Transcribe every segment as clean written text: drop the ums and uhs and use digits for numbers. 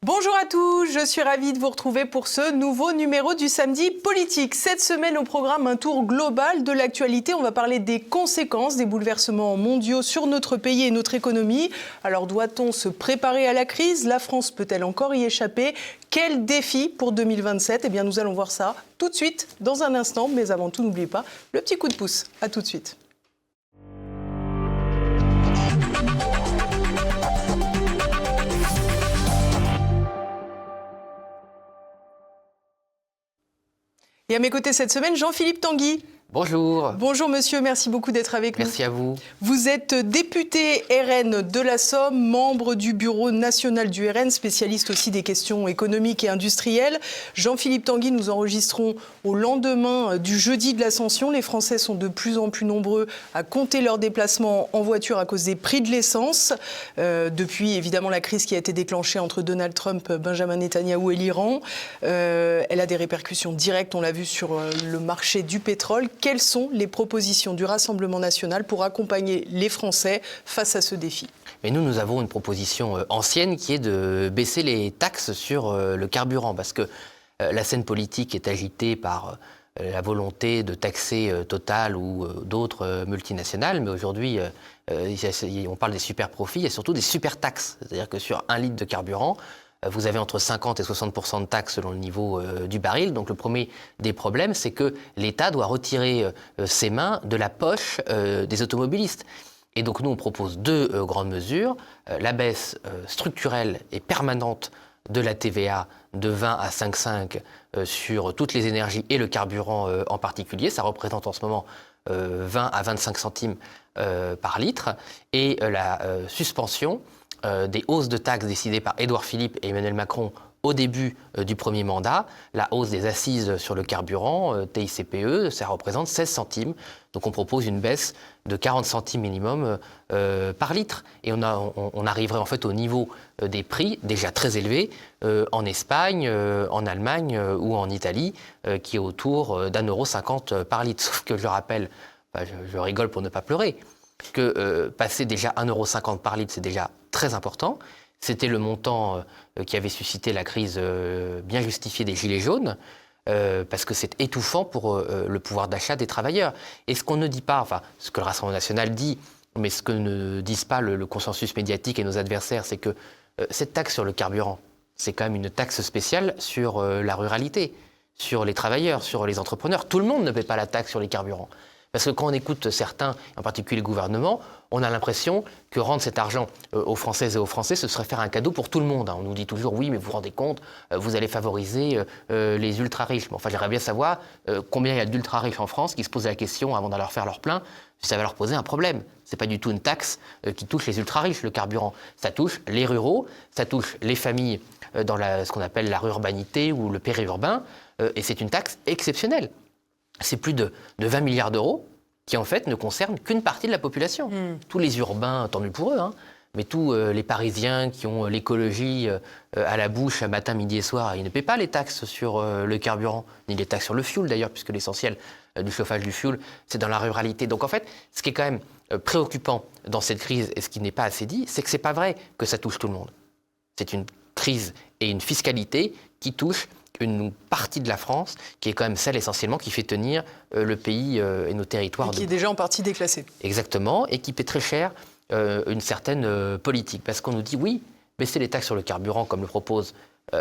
Bonjour à tous, je suis ravie de vous retrouver pour ce nouveau numéro du Samedi Politique. Cette semaine au programme, un tour global de l'actualité. On va parler des conséquences des bouleversements mondiaux sur notre pays et notre économie. Alors doit-on se préparer à la crise? La France peut-elle encore y échapper? Quel défi pour 2027? Eh bien nous allons voir ça tout de suite dans un instant. Mais avant tout, n'oubliez pas le petit coup de pouce. À tout de suite. Et à mes côtés cette semaine, Jean-Philippe Tanguy. Bonjour. Bonjour monsieur, merci beaucoup d'être avec nous. Merci à vous. Vous êtes député RN de la Somme, membre du bureau national du RN, spécialiste aussi des questions économiques et industrielles. Jean-Philippe Tanguy, nous enregistrons au lendemain du jeudi de l'Ascension. Les Français sont de plus en plus nombreux à compter leurs déplacements en voiture à cause des prix de l'essence. Depuis évidemment la crise qui a été déclenchée entre Donald Trump, Benjamin Netanyahou et l'Iran. Elle a des répercussions directes, on l'a vu, sur le marché du pétrole. Quelles sont les propositions du Rassemblement national pour accompagner les Français face à ce défi? Mais nous avons une proposition ancienne qui est de baisser les taxes sur le carburant, parce que la scène politique est agitée par la volonté de taxer Total ou d'autres multinationales, mais aujourd'hui, on parle des super profits et surtout des super taxes. C'est-à-dire que sur 1 litre de carburant, vous avez entre 50 et 60% de taxes selon le niveau du baril. Donc le premier des problèmes, c'est que l'État doit retirer ses mains de la poche des automobilistes. Et donc nous, on propose deux grandes mesures. La baisse structurelle et permanente de la TVA de 20 à 5,5 sur toutes les énergies et le carburant en particulier. Ça représente en ce moment 20 à 25 centimes par litre. Et la suspension des hausses de taxes décidées par Édouard Philippe et Emmanuel Macron au début du premier mandat. La hausse des assises sur le carburant, TICPE, ça représente 16 centimes. Donc on propose une baisse de 40 centimes minimum par litre. Et on arriverait en fait au niveau des prix déjà très élevés en Espagne, en Allemagne ou en Italie, qui est autour d'1,50 € par litre. Sauf que je rappelle, je rigole pour ne pas pleurer, que passer déjà 1,50 € par litre, c'est déjà très important. C'était le montant qui avait suscité la crise bien justifiée des Gilets jaunes, parce que c'est étouffant pour le pouvoir d'achat des travailleurs. Et ce qu'on ne dit pas, enfin, ce que le Rassemblement national dit, mais ce que ne disent pas le consensus médiatique et nos adversaires, c'est que cette taxe sur le carburant, c'est quand même une taxe spéciale sur la ruralité, sur les travailleurs, sur les entrepreneurs. Tout le monde ne paie pas la taxe sur les carburants. Parce que quand on écoute certains, en particulier le gouvernement, on a l'impression que rendre cet argent aux Françaises et aux Français, ce serait faire un cadeau pour tout le monde. On nous dit toujours, oui, mais vous vous rendez compte, vous allez favoriser les ultra-riches. Enfin, j'aimerais bien savoir combien il y a d'ultra-riches en France qui se posent la question, avant d'aller leur faire leur plein, si ça va leur poser un problème. Ce n'est pas du tout une taxe qui touche les ultra-riches, le carburant. Ça touche les ruraux, ça touche les familles dans ce qu'on appelle la rurbanité ou le périurbain, et c'est une taxe exceptionnelle. C'est plus de 20 milliards d'euros qui, en fait, ne concernent qu'une partie de la population. Tous les urbains, tant mieux pour eux, mais tous les Parisiens qui ont l'écologie à la bouche matin, midi et soir, ils ne paient pas les taxes sur le carburant, ni les taxes sur le fioul d'ailleurs, puisque l'essentiel du chauffage du fioul, c'est dans la ruralité. Donc en fait, ce qui est quand même préoccupant dans cette crise, et ce qui n'est pas assez dit, c'est que ce n'est pas vrai que ça touche tout le monde. C'est une crise et une fiscalité qui touchent une partie de la France, qui est quand même celle essentiellement qui fait tenir le pays et nos territoires. Et qui est déjà en partie déclassée. Exactement, et qui paie très cher une certaine politique. Parce qu'on nous dit, oui, baisser les taxes sur le carburant, comme le proposent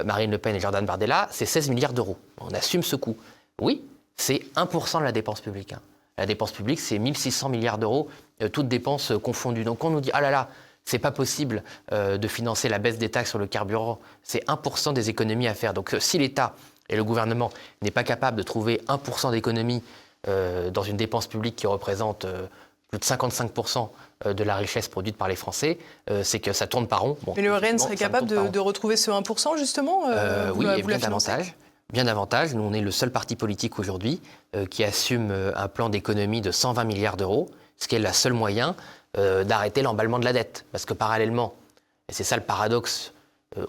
Marine Le Pen et Jordan Bardella, c'est 16 milliards d'euros. On assume ce coût. Oui, c'est 1% de la dépense publique. La dépense publique, c'est 1600 milliards d'euros, toutes dépenses confondues. Donc on nous dit, ah là là, c'est pas possible de financer la baisse des taxes sur le carburant. C'est 1% des économies à faire. Donc si l'État et le gouvernement n'est pas capable de trouver 1% d'économie dans une dépense publique qui représente plus de 55% de la richesse produite par les Français, c'est que ça tourne pas rond. Bon, mais le RN serait capable de retrouver ce 1% justement oui, et bien davantage. Bien davantage. Nous, on est le seul parti politique aujourd'hui qui assume un plan d'économie de 120 milliards d'euros, ce qui est le seul moyen d'arrêter l'emballement de la dette. Parce que parallèlement, et c'est ça le paradoxe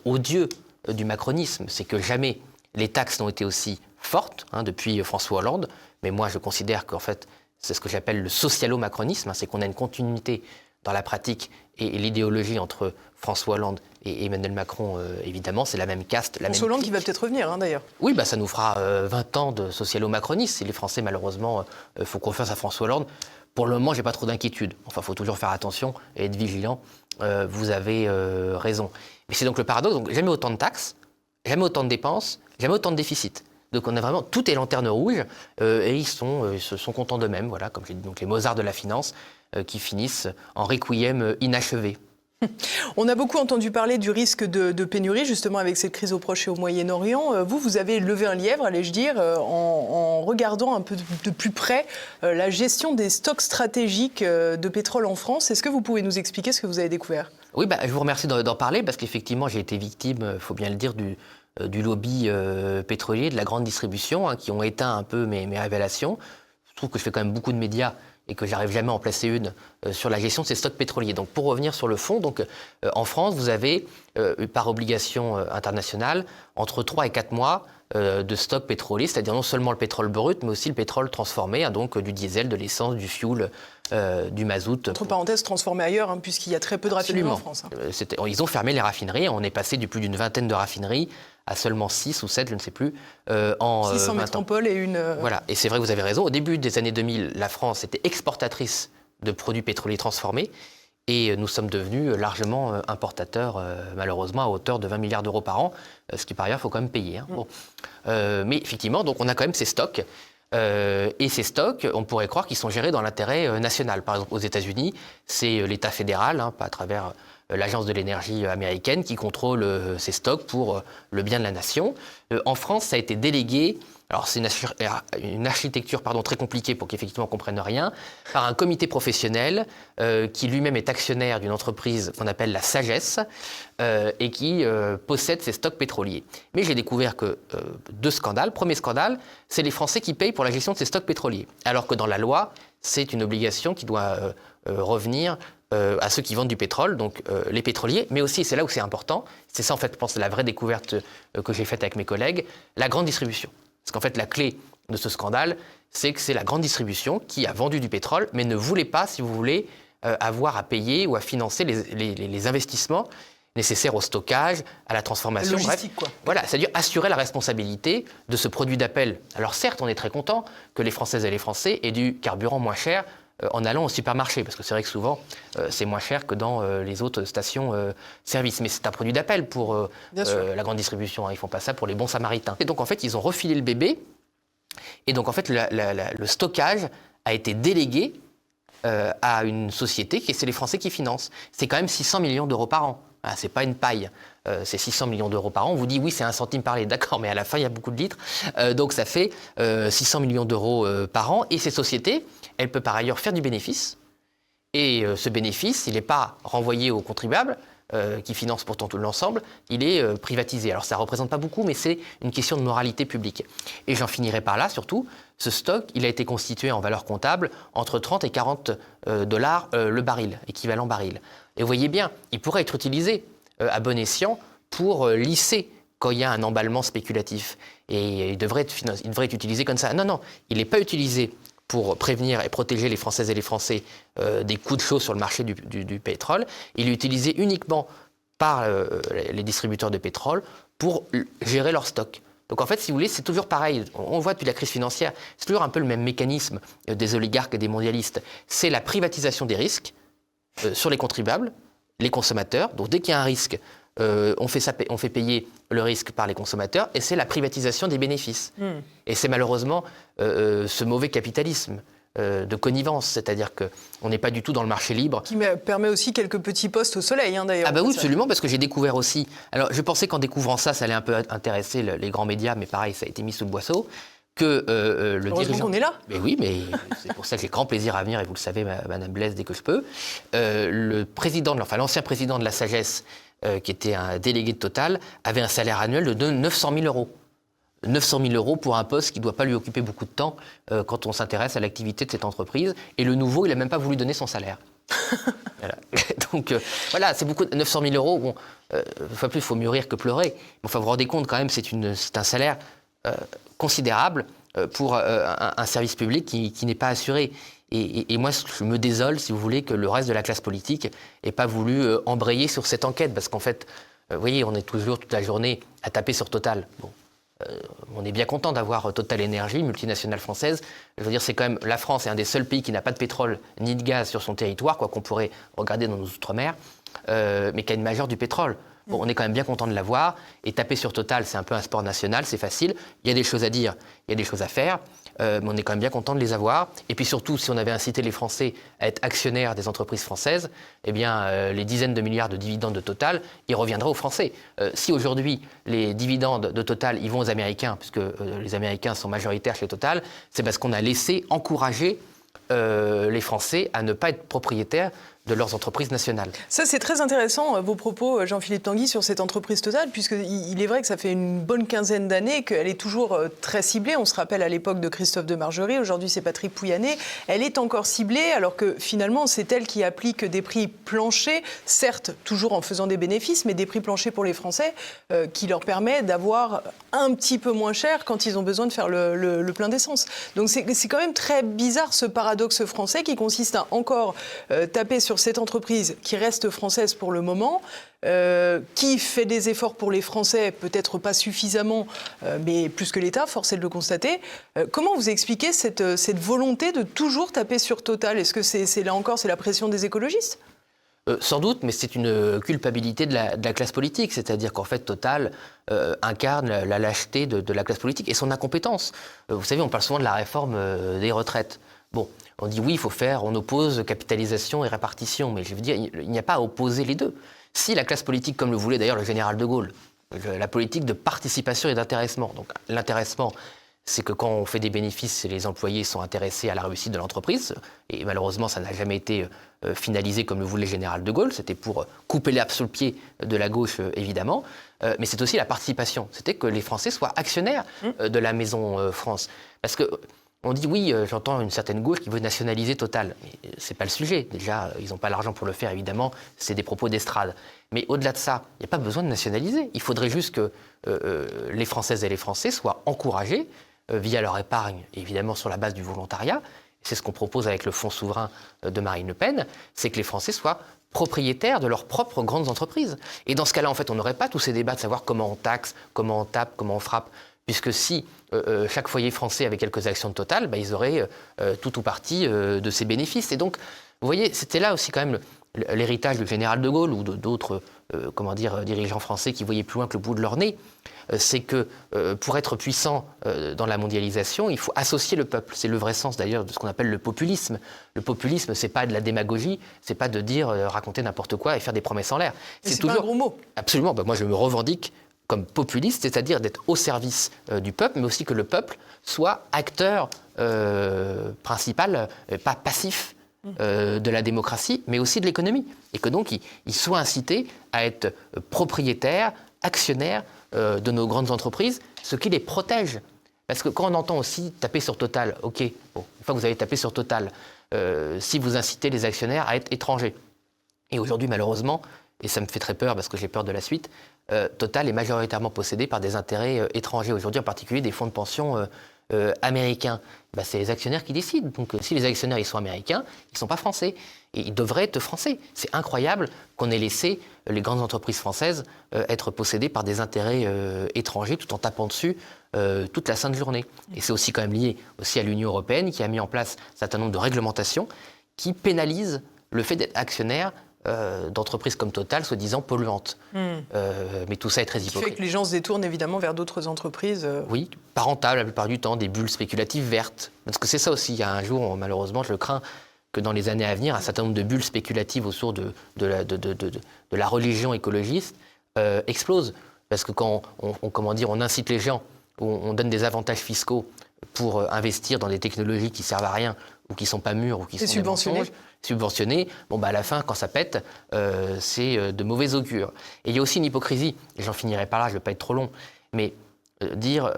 odieux du macronisme, c'est que jamais les taxes n'ont été aussi fortes depuis François Hollande. Mais moi, je considère qu'en fait, c'est ce que j'appelle le socialo-macronisme, c'est qu'on a une continuité dans la pratique et l'idéologie entre François Hollande et Emmanuel Macron, évidemment, c'est la même caste. François Hollande qui va peut-être revenir, d'ailleurs. Oui, ça nous fera 20 ans de socialo-macronisme. Si les Français, malheureusement, font confiance à François Hollande, pour le moment, j'ai pas trop d'inquiétude. Enfin, il faut toujours faire attention et être vigilant. Vous avez raison. Mais c'est donc le paradoxe. Donc, jamais autant de taxes, jamais autant de dépenses, jamais autant de déficits. Donc on a vraiment, tout est lanterne rouge et ils se sont contents d'eux-mêmes, voilà, comme j'ai dit, donc les Mozart de la finance qui finissent en requiem inachevé. On a beaucoup entendu parler du risque de pénurie, justement avec cette crise au Proche et au Moyen-Orient. Vous avez levé un lièvre, allais-je dire, en regardant un peu de plus près la gestion des stocks stratégiques de pétrole en France. Est-ce que vous pouvez nous expliquer ce que vous avez découvert ? Oui, je vous remercie d'en parler parce qu'effectivement, j'ai été victime, il faut bien le dire, du lobby pétrolier, de la grande distribution, qui ont éteint un peu mes révélations. Je trouve que je fais quand même beaucoup de médias et que j'arrive jamais à en placer une sur la gestion de ces stocks pétroliers. Donc pour revenir sur le fond, en France, vous avez par obligation internationale entre 3 et 4 mois de stocks pétroliers, c'est-à-dire non seulement le pétrole brut, mais aussi le pétrole transformé, donc du diesel, de l'essence, du fioul, du mazout. Entre parenthèses, transformé ailleurs, puisqu'il y a très peu de raffineries en France. Ils ont fermé les raffineries, on est passé de plus d'une vingtaine de raffineries à seulement 6 ou 7, je ne sais plus, en 6 en métropole et une... Voilà, et c'est vrai que vous avez raison. Au début des années 2000, la France était exportatrice de produits pétroliers transformés et nous sommes devenus largement importateurs, malheureusement, à hauteur de 20 milliards d'euros par an, ce qui par ailleurs, il faut quand même payer. Bon. Mais effectivement, donc on a quand même ces stocks. Et ces stocks, on pourrait croire qu'ils sont gérés dans l'intérêt national. Par exemple, aux États-Unis, c'est l'État fédéral, pas à travers l'Agence de l'énergie américaine, qui contrôle ces stocks pour le bien de la nation. En France, ça a été délégué, alors c'est une architecture très compliquée pour qu'effectivement on ne comprenne rien, par un comité professionnel qui lui-même est actionnaire d'une entreprise qu'on appelle la Sagesse et qui possède ces stocks pétroliers. Mais j'ai découvert que 2 scandales. Premier scandale, c'est les Français qui payent pour la gestion de ces stocks pétroliers. Alors que dans la loi, c'est une obligation qui doit revenir à ceux qui vendent du pétrole, donc les pétroliers, mais aussi, c'est là où c'est important, c'est ça en fait, je pense, la vraie découverte que j'ai faite avec mes collègues, la grande distribution. Parce qu'en fait, la clé de ce scandale, c'est que c'est la grande distribution qui a vendu du pétrole, mais ne voulait pas, si vous voulez, avoir à payer ou à financer les investissements nécessaires au stockage, à la transformation. Logistique, quoi. Voilà, c'est-à-dire assurer la responsabilité de ce produit d'appel. Alors certes, on est très content que les Françaises et les Français aient du carburant moins cher en allant au supermarché, parce que c'est vrai que souvent, c'est moins cher que dans les autres stations-service. Mais c'est un produit d'appel pour la grande distribution. Ils ne font pas ça pour les bons samaritains. Et donc, en fait, ils ont refilé le bébé. Et donc, en fait, le stockage a été délégué à une société, c'est les Français qui financent. C'est quand même 600 millions d'euros par an. Ah, c'est pas une paille, c'est 600 millions d'euros par an. On vous dit oui, c'est 1 centime par litre, d'accord, mais à la fin, il y a beaucoup de litres. Donc ça fait 600 millions d'euros par an. Et ces sociétés, elles peuvent par ailleurs faire du bénéfice. Et ce bénéfice, il n'est pas renvoyé aux contribuables, qui financent pourtant tout l'ensemble, il est privatisé. Alors ça ne représente pas beaucoup, mais c'est une question de moralité publique. Et j'en finirai par là, surtout, ce stock, il a été constitué en valeur comptable entre 30 et 40 dollars le baril, équivalent baril. Et vous voyez bien, il pourrait être utilisé à bon escient pour lisser quand il y a un emballement spéculatif. Et il devrait être utilisé comme ça. Non, il n'est pas utilisé pour prévenir et protéger les Françaises et les Français des coups de chaud sur le marché du pétrole. Il est utilisé uniquement par les distributeurs de pétrole pour gérer leur stock. Donc en fait, si vous voulez, c'est toujours pareil. On voit depuis la crise financière, c'est toujours un peu le même mécanisme des oligarques et des mondialistes. C'est la privatisation des risques sur les contribuables, les consommateurs. Donc dès qu'il y a un risque, on fait payer le risque par les consommateurs, et c'est la privatisation des bénéfices. Et c'est malheureusement ce mauvais capitalisme de connivence, c'est-à-dire qu'on n'est pas du tout dans le marché libre. Qui permet aussi quelques petits postes au soleil, d'ailleurs. Ah oui, absolument, parce que j'ai découvert aussi... Alors je pensais qu'en découvrant ça, ça allait un peu intéresser les grands médias, mais pareil, ça a été mis sous le boisseau, que le dirigeant... qu'on est là. Mais oui, mais c'est pour ça que j'ai grand plaisir à venir, et vous le savez, Madame Blaise, dès que je peux. L'ancien président de la Sagesse, qui était un délégué de Total, avait un salaire annuel de 900 000 euros. 900 000 euros pour un poste qui ne doit pas lui occuper beaucoup de temps quand on s'intéresse à l'activité de cette entreprise. Et le nouveau, il n'a même pas voulu donner son salaire. Voilà. Donc voilà, c'est beaucoup. 900 000 euros, bon, une fois plus, il faut mieux rire que pleurer. Enfin, vous vous rendez compte quand même, c'est un salaire considérable pour un service public qui n'est pas assuré. Et moi, je me désole, si vous voulez, que le reste de la classe politique n'ait pas voulu embrayer sur cette enquête. Parce qu'en fait, vous voyez, on est toujours toute la journée à taper sur Total. Bon, on est bien content d'avoir Total Énergie, multinationale française. Je veux dire, c'est quand même la France est un des seuls pays qui n'a pas de pétrole ni de gaz sur son territoire, quoi qu'on pourrait regarder dans nos outre-mer, mais qui a une majeure du pétrole. Bon, on est quand même bien content de l'avoir. Et taper sur Total, c'est un peu un sport national, c'est facile. Il y a des choses à dire, il y a des choses à faire. Mais on est quand même bien content de les avoir. Et puis surtout, si on avait incité les Français à être actionnaires des entreprises françaises, eh bien, les dizaines de milliards de dividendes de Total, ils reviendraient aux Français. Si aujourd'hui, les dividendes de Total, ils vont aux Américains, puisque les Américains sont majoritaires chez Total, c'est parce qu'on a laissé encourager les Français à ne pas être propriétaires de leurs entreprises nationales. Ça, c'est très intéressant, vos propos, Jean-Philippe Tanguy, sur cette entreprise Total, puisqu'il est vrai que ça fait une bonne quinzaine d'années qu'elle est toujours très ciblée. On se rappelle à l'époque de Christophe de Margerie, aujourd'hui c'est Patrick Pouyanné. Elle est encore ciblée, alors que finalement, c'est elle qui applique des prix planchers, certes, toujours en faisant des bénéfices, mais des prix planchers pour les Français, qui leur permet d'avoir un petit peu moins cher quand ils ont besoin de faire le plein d'essence. Donc c'est quand même très bizarre, ce paradoxe français qui consiste à encore taper sur cette entreprise qui reste française pour le moment, qui fait des efforts pour les Français, peut-être pas suffisamment, mais plus que l'État, force est de le constater. Comment vous expliquez cette volonté de toujours taper sur Total ? Est-ce que c'est là encore, c'est la pression des écologistes ? Sans doute, mais c'est une culpabilité de la classe politique. C'est-à-dire qu'en fait, Total incarne la lâcheté de la classe politique et son incompétence. Vous savez, on parle souvent de la réforme des retraites. Bon, on dit oui, on oppose capitalisation et répartition, mais je veux dire, il n'y a pas à opposer les deux. Si la classe politique, comme le voulait d'ailleurs le général de Gaulle, la politique de participation et d'intéressement, donc l'intéressement, c'est que quand on fait des bénéfices, les employés sont intéressés à la réussite de l'entreprise, et malheureusement, ça n'a jamais été finalisé comme le voulait le général de Gaulle, c'était pour couper l'herbe sous le pied de la gauche, évidemment, mais c'est aussi la participation, c'était que les Français soient actionnaires de la maison France. Parce que on dit oui, j'entends une certaine gauche qui veut nationaliser Total. Mais c'est pas le sujet. Déjà, ils n'ont pas l'argent pour le faire, évidemment. C'est des propos d'estrade. Mais au-delà de ça, il n'y a pas besoin de nationaliser. Il faudrait juste que les Françaises et les Français soient encouragés via leur épargne, évidemment sur la base du volontariat. C'est ce qu'on propose avec le fonds souverain de Marine Le Pen. C'est que les Français soient propriétaires de leurs propres grandes entreprises. Et dans ce cas-là, en fait, on n'aurait pas tous ces débats de savoir comment on taxe, comment on tape, comment on frappe. Puisque si chaque foyer français avait quelques actions de Total, bah, ils auraient tout ou partie de ces bénéfices. Et donc, vous voyez, c'était là aussi quand même l'héritage du général de Gaulle ou d'autres dirigeants français qui voyaient plus loin que le bout de leur nez. C'est que pour être puissant dans la mondialisation, il faut associer le peuple. C'est le vrai sens d'ailleurs de ce qu'on appelle le populisme. Le populisme, c'est pas de la démagogie, c'est pas de dire, raconter n'importe quoi et faire des promesses en l'air. C'est toujours pas un gros mot. Absolument. Bah, moi, je me revendique comme populiste, c'est-à-dire d'être au service du peuple, mais aussi que le peuple soit acteur principal, pas passif de la démocratie, mais aussi de l'économie. Et que donc, il soit incité à être propriétaire, actionnaire de nos grandes entreprises, ce qui les protège. Parce que quand on entend aussi taper sur Total, ok, bon, une fois que vous avez tapé sur Total, si vous incitez les actionnaires à être étrangers. Et aujourd'hui, malheureusement, et ça me fait très peur parce que j'ai peur de la suite, Total est majoritairement possédé par des intérêts étrangers. Aujourd'hui, en particulier des fonds de pension américains. Bah, c'est les actionnaires qui décident. Donc si les actionnaires ils sont américains, ils ne sont pas français. Et ils devraient être français. C'est incroyable qu'on ait laissé les grandes entreprises françaises être possédées par des intérêts étrangers tout en tapant dessus toute la sainte journée. Et c'est aussi quand même lié aussi à l'Union européenne qui a mis en place un certain nombre de réglementations qui pénalisent le fait d'être actionnaire d'entreprises comme Total, soi-disant polluantes. Mais tout ça est très hypocrite. Ce qui fait que les gens se détournent évidemment vers d'autres entreprises. Oui, pas rentables la plupart du temps, des bulles spéculatives vertes. Parce que c'est ça aussi, il y a un jour, malheureusement, je le crains, que dans les années à venir, un certain nombre de bulles spéculatives autour de la religion écologiste explosent. Parce que quand on incite les gens, on donne des avantages fiscaux pour investir dans des technologies qui servent à rien, ou qui ne sont pas mûres, ou qui sont subventionnés, bon, bah, à la fin, quand ça pète, c'est de mauvais augure. Et il y a aussi une hypocrisie, et j'en finirai par là, je ne vais pas être trop long, mais dire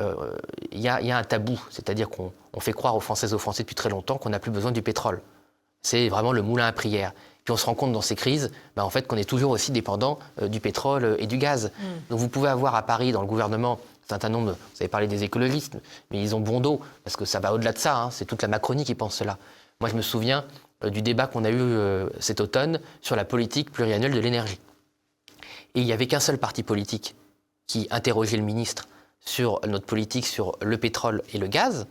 il y a un tabou, c'est-à-dire qu'on fait croire aux Françaises et aux Français depuis très longtemps qu'on n'a plus besoin du pétrole. C'est vraiment le moulin à prière. Puis on se rend compte dans ces crises, en fait, qu'on est toujours aussi dépendant du pétrole et du gaz. Donc vous pouvez avoir à Paris, dans le gouvernement, un certain nombre, vous avez parlé des écologistes, mais ils ont bon dos, parce que ça va au-delà de ça, hein, c'est toute la Macronie qui pense cela. Moi, je me souviens du débat qu'on a eu cet automne sur la politique pluriannuelle de l'énergie. Et il n'y avait qu'un seul parti politique qui interrogeait le ministre sur notre politique sur le pétrole et le gaz,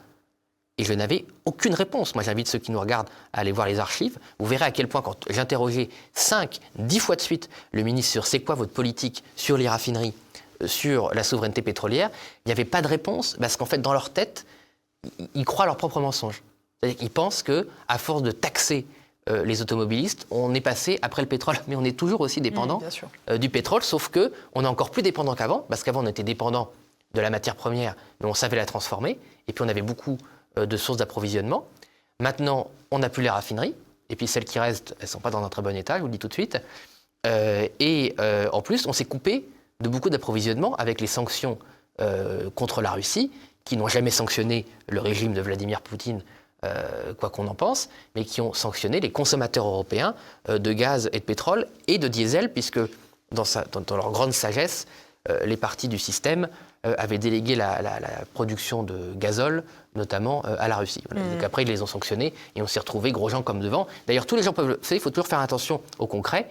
et je n'avais aucune réponse. Moi, j'invite ceux qui nous regardent à aller voir les archives. Vous verrez à quel point, quand j'interrogeais 10 fois de suite le ministre sur c'est quoi votre politique sur les raffineries, sur la souveraineté pétrolière, il n'y avait pas de réponse, parce qu'en fait, dans leur tête, ils croient à leurs propres mensonges. C'est-à-dire qu'ils pensent qu'à force de taxer les automobilistes, on est passé après le pétrole, mais on est toujours aussi dépendant du pétrole, sauf qu'on est encore plus dépendant qu'avant, parce qu'avant on était dépendant de la matière première, mais on savait la transformer, et puis on avait beaucoup de sources d'approvisionnement. Maintenant, on n'a plus les raffineries, et puis celles qui restent, elles ne sont pas dans un très bon état, je vous le dis tout de suite. En plus, on s'est coupé de beaucoup d'approvisionnement avec les sanctions contre la Russie, qui n'ont jamais sanctionné le régime de Vladimir Poutine, quoi qu'on en pense, mais qui ont sanctionné les consommateurs européens de gaz et de pétrole et de diesel, puisque dans leur grande sagesse, les partis du système avaient délégué la production de gazole, notamment à la Russie. Voilà. Donc après, ils les ont sanctionnés et on s'est retrouvés gros gens comme devant. D'ailleurs, tous les gens peuvent... Vous savez, il faut toujours faire attention au concret.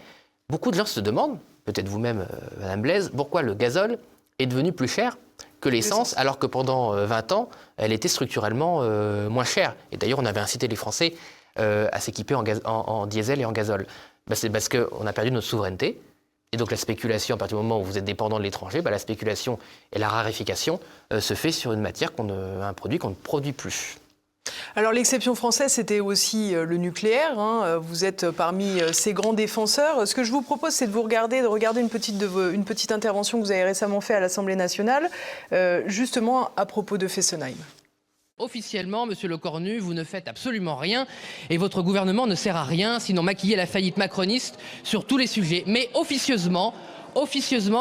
Beaucoup de gens se demandent, peut-être vous-même, Madame Blaise, pourquoi le gazole est devenu plus cher que l'essence, alors que pendant 20 ans, elle était structurellement moins chère. Et d'ailleurs, on avait incité les Français à s'équiper en diesel et en gazole. C'est parce qu'on a perdu notre souveraineté. Et donc la spéculation, à partir du moment où vous êtes dépendant de l'étranger, la spéculation et la raréfication se fait sur une matière, un produit qu'on ne produit plus. Alors l'exception française, c'était aussi le nucléaire. Hein. Vous êtes parmi ces grands défenseurs. Ce que je vous propose, c'est de regarder une petite intervention que vous avez récemment faite à l'Assemblée nationale, justement à propos de Fessenheim. Officiellement, Monsieur Lecornu, vous ne faites absolument rien et votre gouvernement ne sert à rien, sinon maquiller la faillite macroniste sur tous les sujets. Mais officieusement,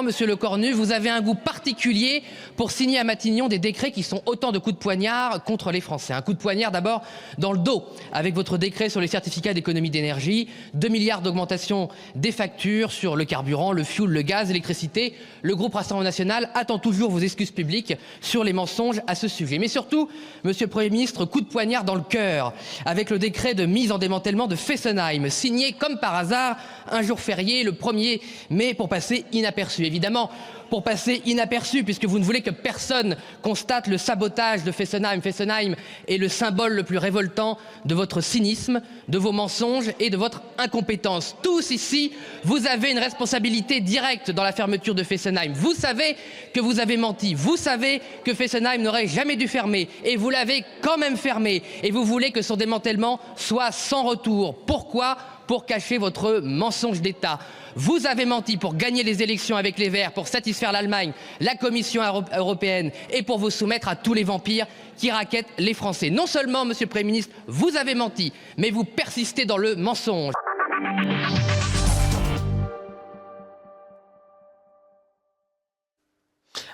Monsieur Lecornu, vous avez un goût particulier pour signer à Matignon des décrets qui sont autant de coups de poignard contre les Français. Un coup de poignard d'abord dans le dos, avec votre décret sur les certificats d'économie d'énergie, 2 milliards d'augmentation des factures sur le carburant, le fioul, le gaz, l'électricité. Le groupe Rassemblement National attend toujours vos excuses publiques sur les mensonges à ce sujet. Mais surtout, Monsieur le Premier ministre, coup de poignard dans le cœur, avec le décret de mise en démantèlement de Fessenheim, signé comme par hasard un jour férié, le 1er mai, pour passer inaperçu. Évidemment, pour passer inaperçu, puisque vous ne voulez que personne constate le sabotage de Fessenheim. Fessenheim est le symbole le plus révoltant de votre cynisme, de vos mensonges et de votre incompétence. Tous ici, vous avez une responsabilité directe dans la fermeture de Fessenheim. Vous savez que vous avez menti. Vous savez que Fessenheim n'aurait jamais dû fermer. Et vous l'avez quand même fermé. Et vous voulez que son démantèlement soit sans retour. Pourquoi ? Pour cacher votre mensonge d'État. Vous avez menti pour gagner les élections avec les Verts, pour satisfaire l'Allemagne, la Commission européenne et pour vous soumettre à tous les vampires qui raquettent les Français. Non seulement, Monsieur le Premier ministre, vous avez menti, mais vous persistez dans le mensonge.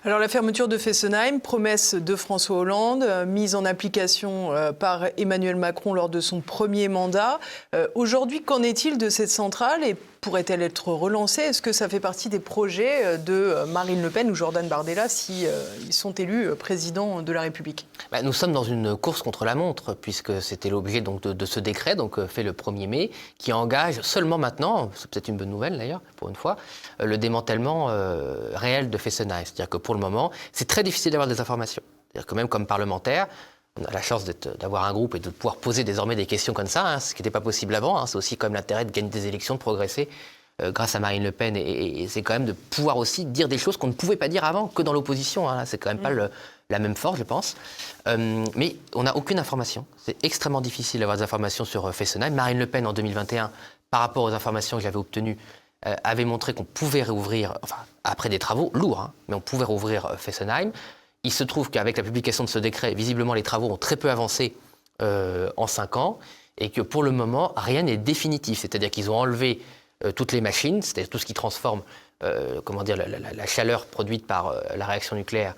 Alors la fermeture de Fessenheim, promesse de François Hollande, mise en application par Emmanuel Macron lors de son premier mandat. Aujourd'hui, qu'en est-il de cette centrale et pourrait-elle être relancée ? Est-ce que ça fait partie des projets de Marine Le Pen ou Jordan Bardella si ils sont élus président de la République ? Nous sommes dans une course contre la montre, puisque c'était l'objet donc, de ce décret, fait le 1er mai, qui engage seulement maintenant, c'est peut-être une bonne nouvelle d'ailleurs, pour une fois, le démantèlement réel de Fessenheim. C'est-à-dire que pour le moment, c'est très difficile d'avoir des informations. C'est-à-dire que même comme parlementaire, on a la chance d'avoir un groupe et de pouvoir poser désormais des questions comme ça, ce qui n'était pas possible avant. C'est aussi quand même l'intérêt de gagner des élections, de progresser grâce à Marine Le Pen. Et c'est quand même de pouvoir aussi dire des choses qu'on ne pouvait pas dire avant que dans l'opposition. C'est quand même pas la même force, je pense. Mais on n'a aucune information. C'est extrêmement difficile d'avoir des informations sur Fessenheim. Marine Le Pen, en 2021, par rapport aux informations que j'avais obtenues, avait montré qu'on pouvait réouvrir, après des travaux lourds, mais on pouvait rouvrir Fessenheim. Il se trouve qu'avec la publication de ce décret, visiblement, les travaux ont très peu avancé en 5 ans et que pour le moment, rien n'est définitif. C'est-à-dire qu'ils ont enlevé toutes les machines, c'est-à-dire tout ce qui transforme la chaleur produite par la réaction nucléaire.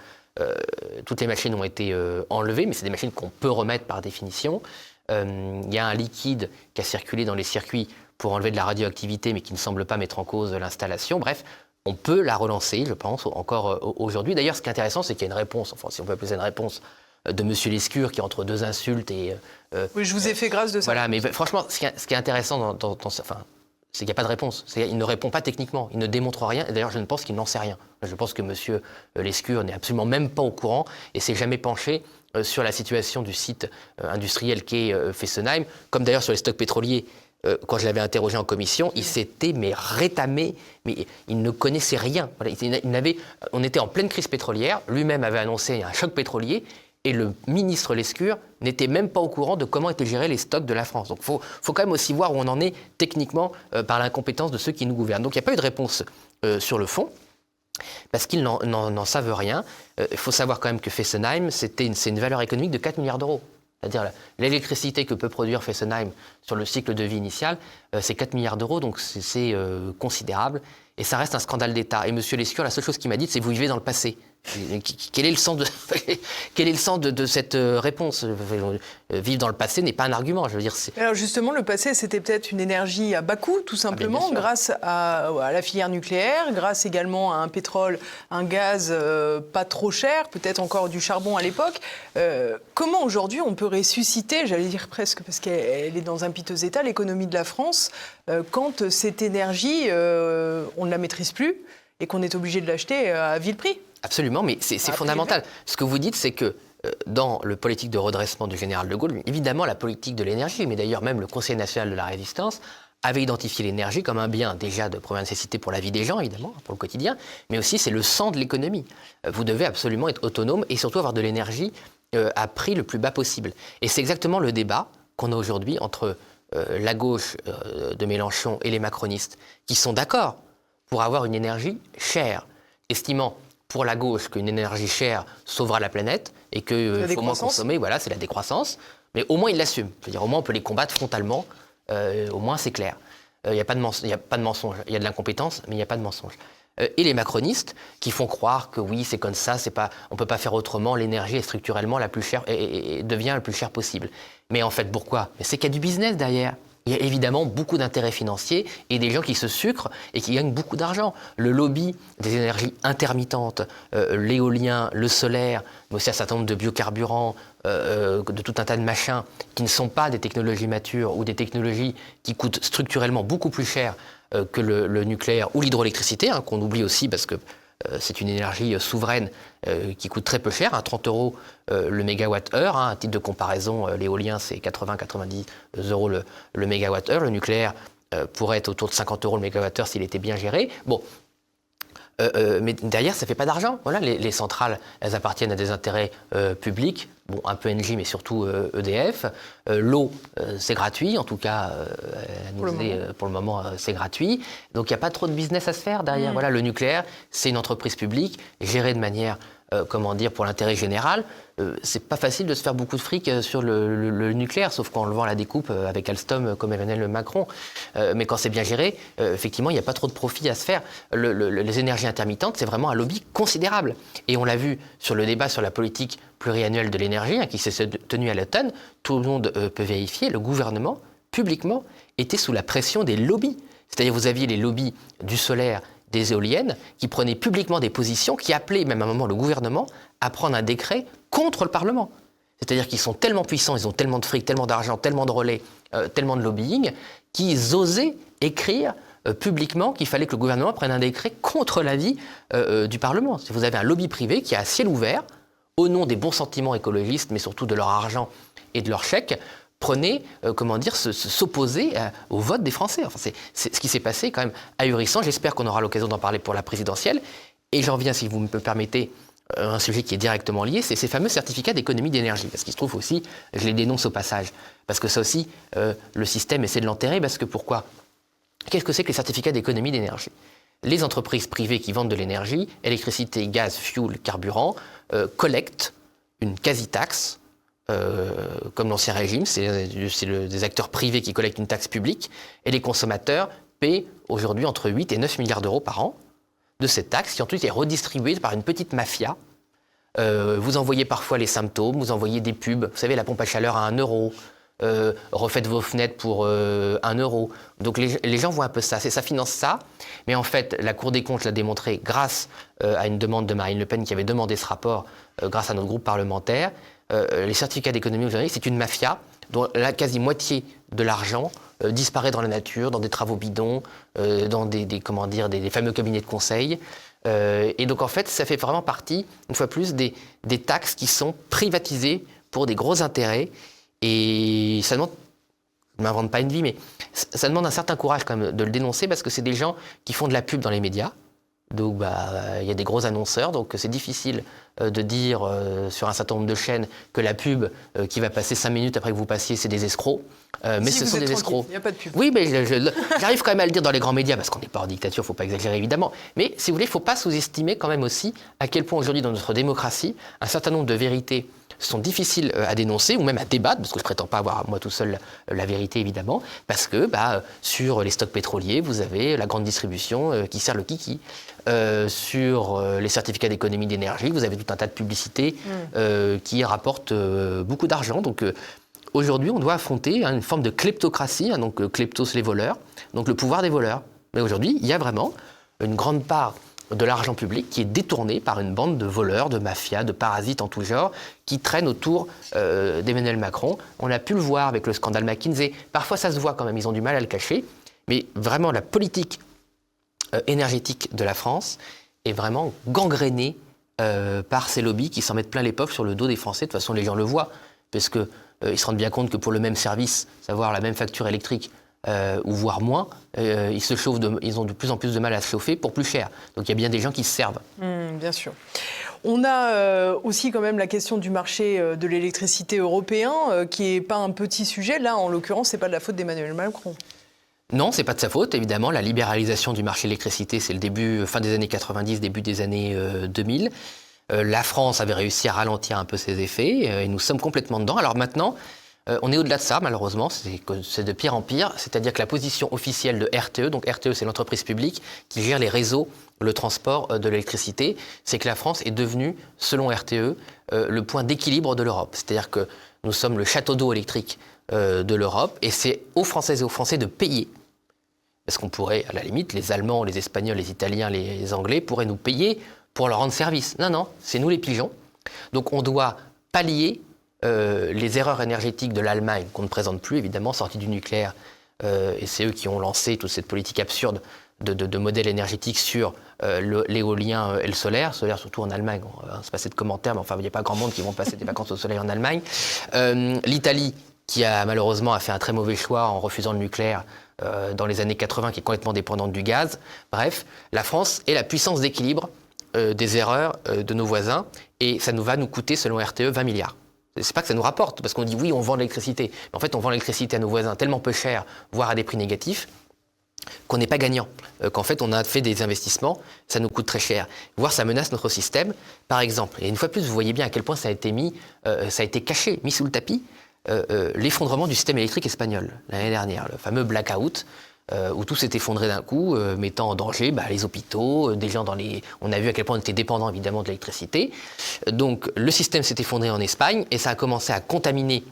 Toutes les machines ont été enlevées, mais c'est des machines qu'on peut remettre par définition. Il y a un liquide qui a circulé dans les circuits pour enlever de la radioactivité, mais qui ne semble pas mettre en cause l'installation. Bref, on peut la relancer, je pense, encore aujourd'hui. D'ailleurs, ce qui est intéressant, c'est qu'il y a une réponse, enfin, si on peut appeler ça une réponse, de M. Lescure, qui entre deux insultes et... oui, je vous ai fait grâce de ça. Voilà, mais franchement, ce qui est intéressant c'est qu'il n'y a pas de réponse. Il ne répond pas techniquement, il ne démontre rien. Et d'ailleurs, je ne pense qu'il n'en sait rien. Je pense que M. Lescure n'est absolument même pas au courant et s'est jamais penché sur la situation du site industriel qu'est Fessenheim, comme d'ailleurs sur les stocks pétroliers. Quand je l'avais interrogé en commission, il s'était rétamé, mais il ne connaissait rien. Voilà, on était en pleine crise pétrolière, lui-même avait annoncé un choc pétrolier, et le ministre Lescure n'était même pas au courant de comment étaient gérés les stocks de la France. Donc il faut quand même aussi voir où on en est techniquement par l'incompétence de ceux qui nous gouvernent. Donc il n'y a pas eu de réponse sur le fond, parce qu'ils n'en savent rien. Il faut savoir quand même que Fessenheim, c'est une valeur économique de 4 milliards d'euros. C'est-à-dire l'électricité que peut produire Fessenheim sur le cycle de vie initial, c'est 4 milliards d'euros, donc c'est considérable. Et ça reste un scandale d'État. Et M. Lescure, la seule chose qu'il m'a dit, c'est « vous vivez dans le passé ». Quel est le sens de cette réponse? Vivre dans le passé n'est pas un argument, je veux dire. Alors justement, le passé, c'était peut-être une énergie à bas coût, tout simplement, grâce à la filière nucléaire, grâce également à un pétrole, un gaz pas trop cher, peut-être encore du charbon à l'époque. Comment aujourd'hui on peut ressusciter, j'allais dire presque, parce qu'elle est dans un piteux état, l'économie de la France, quand cette énergie, on ne la maîtrise plus et qu'on est obligé de l'acheter à vil prix? Absolument, mais c'est fondamental. Ce que vous dites, c'est que dans le politique de redressement du général de Gaulle, évidemment la politique de l'énergie, mais d'ailleurs même le Conseil national de la Résistance, avait identifié l'énergie comme un bien déjà de première nécessité pour la vie des gens, évidemment, pour le quotidien, mais aussi c'est le sang de l'économie. Vous devez absolument être autonome et surtout avoir de l'énergie à prix le plus bas possible. Et c'est exactement le débat qu'on a aujourd'hui entre la gauche de Mélenchon et les macronistes, qui sont d'accord pour avoir une énergie chère, estimant pour la gauche qu'une énergie chère sauvera la planète et qu'il faut moins consommer, voilà, c'est la décroissance, mais au moins ils l'assument. Je veux dire, au moins on peut les combattre frontalement, au moins c'est clair. Il n'y a pas de mensonge, il y a de l'incompétence, mais il n'y a pas de mensonge. Et les macronistes qui font croire que oui, c'est comme ça, on ne peut pas faire autrement, l'énergie est structurellement la plus chère et devient la plus chère possible. Mais en fait, pourquoi? C'est qu'il y a du business derrière. Il y a évidemment beaucoup d'intérêts financiers et des gens qui se sucrent et qui gagnent beaucoup d'argent. Le lobby des énergies intermittentes, l'éolien, le solaire, mais aussi un certain nombre de biocarburants, de tout un tas de machins qui ne sont pas des technologies matures ou des technologies qui coûtent structurellement beaucoup plus cher que le nucléaire ou l'hydroélectricité, qu'on oublie aussi parce que c'est une énergie souveraine qui coûte très peu cher, 30 € le mégawatt-heure. À titre de comparaison, l'éolien, c'est 80-90 € le mégawatt-heure. Le nucléaire pourrait être autour de 50 € le mégawatt-heure s'il était bien géré. Bon. Mais derrière, ça ne fait pas d'argent. Voilà, les centrales, elles appartiennent à des intérêts publics, bon, un peu Engie, mais surtout EDF. L'eau, c'est gratuit, en tout cas, pour le moment, c'est gratuit. Donc, il n'y a pas trop de business à se faire derrière. Voilà, le nucléaire, c'est une entreprise publique, gérée de manière, pour l'intérêt général. C'est pas facile de se faire beaucoup de fric sur le nucléaire, sauf qu'en levant la découpe avec Alstom comme Emmanuel Macron. Mais quand c'est bien géré, effectivement, il n'y a pas trop de profit à se faire. Les énergies intermittentes, c'est vraiment un lobby considérable. Et on l'a vu sur le débat sur la politique pluriannuelle de l'énergie, qui s'est tenu à l'automne. Tout le monde peut vérifier, le gouvernement, publiquement, était sous la pression des lobbies. C'est-à-dire vous aviez les lobbies du solaire, des éoliennes, qui prenaient publiquement des positions, qui appelaient même à un moment le gouvernement à prendre un décret contre le Parlement. C'est-à-dire qu'ils sont tellement puissants, ils ont tellement de fric, tellement d'argent, tellement de relais, tellement de lobbying, qu'ils osaient écrire publiquement qu'il fallait que le gouvernement prenne un décret contre l'avis du Parlement. Vous avez un lobby privé qui est à ciel ouvert, au nom des bons sentiments écologistes, mais surtout de leur argent et de leurs chèques, prenait, s'opposer au vote des Français. Enfin, c'est ce qui s'est passé quand même ahurissant. J'espère qu'on aura l'occasion d'en parler pour la présidentielle. Et j'en viens, si vous me permettez, un sujet qui est directement lié, c'est ces fameux certificats d'économie d'énergie. Parce qu'il se trouve aussi, je les dénonce au passage, parce que ça aussi, le système essaie de l'enterrer. Parce que pourquoi? Qu'est-ce que c'est que les certificats d'économie d'énergie? Les entreprises privées qui vendent de l'énergie, électricité, gaz, fioul, carburant, collectent une quasi-taxe, comme l'Ancien Régime, c'est des acteurs privés qui collectent une taxe publique, et les consommateurs paient aujourd'hui entre 8 et 9 milliards d'euros par an de cette taxe, qui ensuite est redistribuée par une petite mafia. Vous envoyez parfois les symptômes, vous envoyez des pubs, vous savez, la pompe à chaleur à 1 €, refaites vos fenêtres pour 1 euro. Donc les gens voient un peu ça, ça finance ça. Mais en fait, la Cour des comptes l'a démontré grâce à une demande de Marine Le Pen qui avait demandé ce rapport, grâce à notre groupe parlementaire. Les certificats d'économie aujourd'hui, c'est une mafia dont la quasi-moitié de l'argent disparaît dans la nature, dans des travaux bidons, dans des fameux cabinets de conseil. Et donc en fait, ça fait vraiment partie, une fois plus, des taxes qui sont privatisées pour des gros intérêts. Et ça demande, je ne m'invente pas une vie, mais ça demande un certain courage quand même de le dénoncer parce que c'est des gens qui font de la pub dans les médias. Donc y a des gros annonceurs, donc c'est difficile de dire sur un certain nombre de chaînes que la pub qui va passer 5 minutes après que vous passiez, c'est des escrocs. Mais si ce sont des escrocs. Il n'y a pas de pub. Oui, mais j'arrive quand même à le dire dans les grands médias, parce qu'on n'est pas en dictature, il ne faut pas exagérer évidemment. Mais si vous voulez, il ne faut pas sous-estimer quand même aussi à quel point aujourd'hui dans notre démocratie, un certain nombre de vérités sont difficiles à dénoncer ou même à débattre, parce que je ne prétends pas avoir moi tout seul la vérité évidemment, parce que sur les stocks pétroliers, vous avez la grande distribution qui sert le kiki. Sur les certificats d'économie d'énergie, vous avez tout un tas de publicités qui rapportent beaucoup d'argent. Donc aujourd'hui, on doit affronter une forme de kleptocratie, donc kleptos les voleurs, donc le pouvoir des voleurs. Mais aujourd'hui, il y a vraiment une grande part de l'argent public qui est détourné par une bande de voleurs, de mafias, de parasites en tout genre, qui traînent autour d'Emmanuel Macron. On a pu le voir avec le scandale McKinsey. Parfois, ça se voit quand même, ils ont du mal à le cacher. Mais vraiment, la politique énergétique de la France est vraiment gangrénée par ces lobbies qui s'en mettent plein les poches sur le dos des Français. De toute façon, les gens le voient, parce qu'ils se rendent bien compte que pour le même service, savoir la même facture électrique, ou voire moins, ils ont de plus en plus de mal à se chauffer pour plus cher. Donc il y a bien des gens qui se servent. Bien sûr. On a aussi quand même la question du marché de l'électricité européen, qui n'est pas un petit sujet. Là, en l'occurrence, ce n'est pas de la faute d'Emmanuel Macron. Non, c'est pas de sa faute, évidemment. La libéralisation du marché de l'électricité, c'est le fin des années 90, début des années 2000. La France avait réussi à ralentir un peu ses effets, et nous sommes complètement dedans. Alors maintenant, on est au-delà de ça, malheureusement, c'est de pire en pire. C'est-à-dire que la position officielle de RTE, donc RTE c'est l'entreprise publique qui gère les réseaux, le transport de l'électricité, c'est que la France est devenue, selon RTE, le point d'équilibre de l'Europe. C'est-à-dire que nous sommes le château d'eau électrique de l'Europe, et c'est aux Françaises et aux Français de payer. Parce qu'on pourrait, à la limite, les Allemands, les Espagnols, les Italiens, les Anglais pourraient nous payer pour leur rendre service. Non, c'est nous les pigeons. Donc on doit pallier les erreurs énergétiques de l'Allemagne, qu'on ne présente plus, évidemment, sortie du nucléaire. Et c'est eux qui ont lancé toute cette politique absurde de modèle énergétique sur l'éolien et le solaire surtout en Allemagne. On va se passer de commentaires, mais enfin, il n'y a pas grand monde qui vont passer des vacances au soleil en Allemagne. L'Italie, qui malheureusement a fait un très mauvais choix en refusant le nucléaire dans les années 80, qui est complètement dépendante du gaz. Bref, la France est la puissance d'équilibre des erreurs de nos voisins, et ça va nous coûter, selon RTE, 20 milliards. C'est pas que ça nous rapporte, parce qu'on dit oui, on vend de l'électricité. Mais en fait, on vend l'électricité à nos voisins tellement peu cher, voire à des prix négatifs, qu'on n'est pas gagnant. Qu'en fait, on a fait des investissements, ça nous coûte très cher. Voire ça menace notre système. Par exemple, et une fois de plus, vous voyez bien à quel point ça a été caché, mis sous le tapis, l'effondrement du système électrique espagnol l'année dernière, le fameux blackout, où tout s'est effondré d'un coup, mettant en danger les hôpitaux, des gens On a vu à quel point on était dépendant évidemment de l'électricité. Donc le système s'est effondré en Espagne, et ça a commencé à contaminer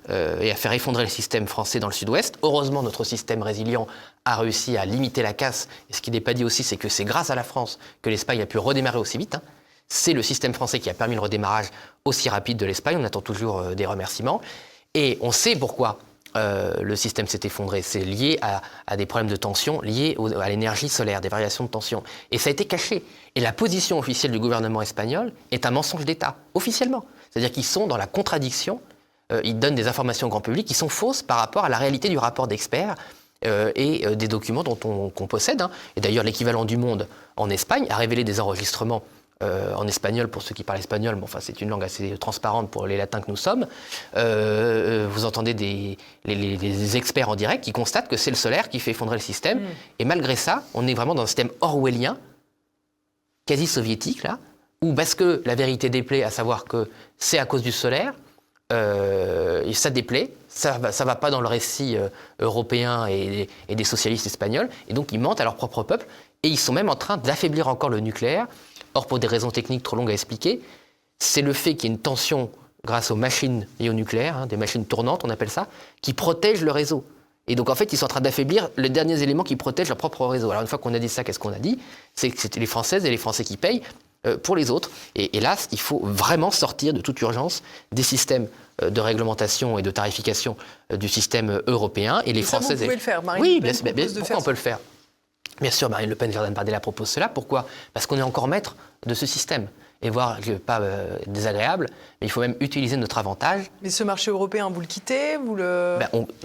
et à faire effondrer le système français dans le sud-ouest. Heureusement, notre système résilient a réussi à limiter la casse. Et ce qui n'est pas dit aussi, c'est que c'est grâce à la France que l'Espagne a pu redémarrer aussi vite. C'est le système français qui a permis le redémarrage aussi rapide de l'Espagne. On attend toujours des remerciements. Et on sait pourquoi le système s'est effondré. C'est lié à des problèmes de tension, liés à l'énergie solaire, des variations de tension. Et ça a été caché. Et la position officielle du gouvernement espagnol est un mensonge d'État, officiellement. C'est-à-dire qu'ils sont dans la contradiction, ils donnent des informations au grand public qui sont fausses par rapport à la réalité du rapport d'experts et des documents qu'on possède. Et d'ailleurs, l'équivalent du Monde en Espagne a révélé des enregistrements en espagnol, pour ceux qui parlent espagnol, mais enfin, c'est une langue assez transparente pour les latins que nous sommes. Vous entendez les experts en direct qui constatent que c'est le solaire qui fait effondrer le système. Et malgré ça, on est vraiment dans un système orwellien, quasi soviétique, là, où parce que la vérité déplaît, à savoir que c'est à cause du solaire, et ça déplaît, ça va pas dans le récit européen et des socialistes espagnols, et donc ils mentent à leur propre peuple, et ils sont même en train d'affaiblir encore le nucléaire. Or, pour des raisons techniques trop longues à expliquer, c'est le fait qu'il y ait une tension grâce aux machines et au nucléaire, hein, des machines tournantes, on appelle ça, qui protègent le réseau. Et donc, en fait, ils sont en train d'affaiblir les derniers éléments qui protègent leur propre réseau. Alors, une fois qu'on a dit ça, qu'est-ce qu'on a dit? C'est que c'était les Françaises et les Français qui payent pour les autres. Et là, il faut vraiment sortir de toute urgence des systèmes de réglementation et de tarification du système européen. Et les Françaises... vous pouvez le faire, Marine Oui, Le Pen bien, propose de pourquoi faire on peut le faire? Bien sûr, Marine Le Pen, Jordan Bardella propose cela. Pourquoi? Parce qu'on est encore maître de ce système. Et voire, pas désagréable, mais il faut même utiliser notre avantage. Mais ce marché européen, vous le quittez, vous le...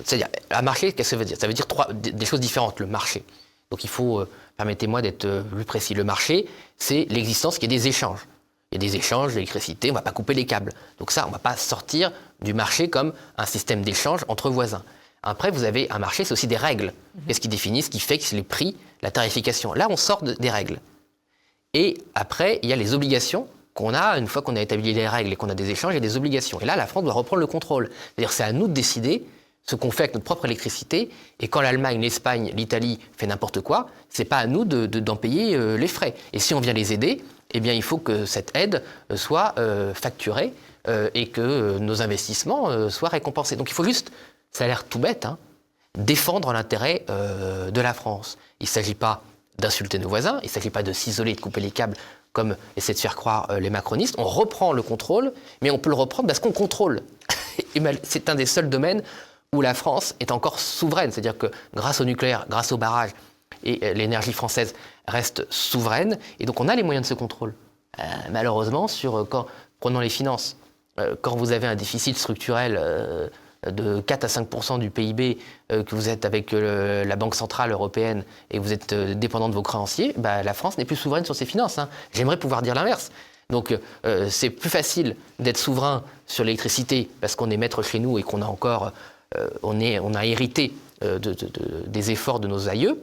C'est-à-dire, un marché, qu'est-ce que ça veut dire? Ça veut dire des choses différentes, le marché. Donc il faut, permettez-moi d'être plus précis, le marché, c'est l'existence qu'il y ait des échanges. Il y a des échanges d'électricité, on ne va pas couper les câbles. Donc ça, on ne va pas sortir du marché comme un système d'échange entre voisins. Après, vous avez un marché, c'est aussi des règles. Qu'est-ce qui définit, ce qui fixe les prix, la tarification. Là, on sort des règles. Et après, il y a les obligations qu'on a, une fois qu'on a établi les règles et qu'on a des échanges, il y a des obligations. Et là, la France doit reprendre le contrôle. C'est-à-dire c'est à nous de décider ce qu'on fait avec notre propre électricité. Et quand l'Allemagne, l'Espagne, l'Italie fait n'importe quoi, c'est pas à nous d'en payer les frais. Et si on vient les aider, eh bien, il faut que cette aide soit facturée et que nos investissements soient récompensés. Donc il faut juste, ça a l'air tout bête, hein, défendre l'intérêt de la France. Il ne s'agit pas d'insulter nos voisins, il ne s'agit pas de s'isoler, de couper les câbles comme essaient de faire croire les macronistes. On reprend le contrôle, mais on peut le reprendre parce qu'on contrôle. C'est un des seuls domaines où la France est encore souveraine. C'est-à-dire que grâce au nucléaire, grâce aux barrages, et l'énergie française reste souveraine. Et donc on a les moyens de ce contrôle. Malheureusement, prenons les finances. Quand vous avez un déficit structurel de 4 à 5% du PIB, que vous êtes avec la Banque Centrale Européenne et que vous êtes dépendant de vos créanciers, la France n'est plus souveraine sur ses finances. Hein. J'aimerais pouvoir dire l'inverse. Donc c'est plus facile d'être souverain sur l'électricité parce qu'on est maître chez nous et qu'on a encore, on a hérité des efforts de nos aïeux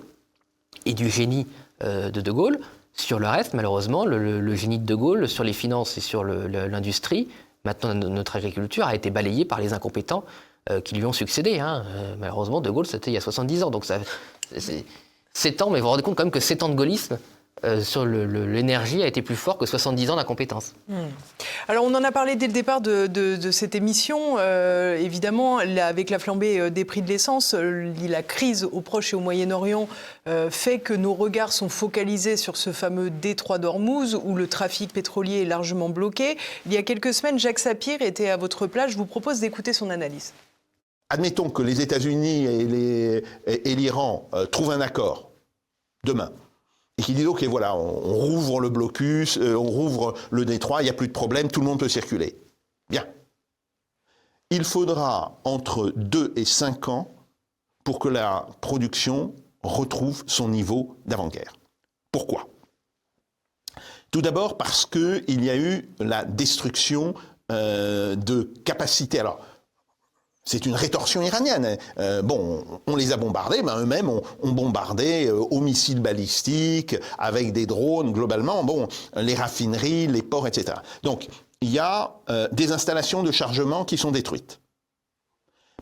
et du génie de Gaulle. Sur le reste, malheureusement, le génie de Gaulle sur les finances et sur l'industrie, maintenant notre agriculture a été balayée par les incompétents qui lui ont succédé. Hein. Malheureusement, De Gaulle, c'était il y a 70 ans. Donc ça, 7 ans, mais vous vous rendez compte quand même que 7 ans de gaullisme sur l'énergie a été plus fort que 70 ans d'incompétence. Alors on en a parlé dès le départ de cette émission. Évidemment, avec la flambée des prix de l'essence, la crise au Proche et au Moyen-Orient fait que nos regards sont focalisés sur ce fameux détroit d'Ormuz où le trafic pétrolier est largement bloqué. Il y a quelques semaines, Jacques Sapir était à votre place. Je vous propose d'écouter son analyse. Admettons que les États-Unis et l'Iran trouvent un accord demain. Et qui dit ok, voilà, on rouvre le blocus, on rouvre le détroit, il n'y a plus de problème, tout le monde peut circuler. Bien. Il faudra entre 2 et 5 ans pour que la production retrouve son niveau d'avant-guerre. Pourquoi? Tout d'abord parce qu'il y a eu la destruction de capacités. Alors, c'est une rétorsion iranienne. On les a bombardés, mais eux-mêmes ont bombardé aux missiles balistiques, avec des drones, globalement, les raffineries, les ports, etc. Donc, il y a des installations de chargement qui sont détruites.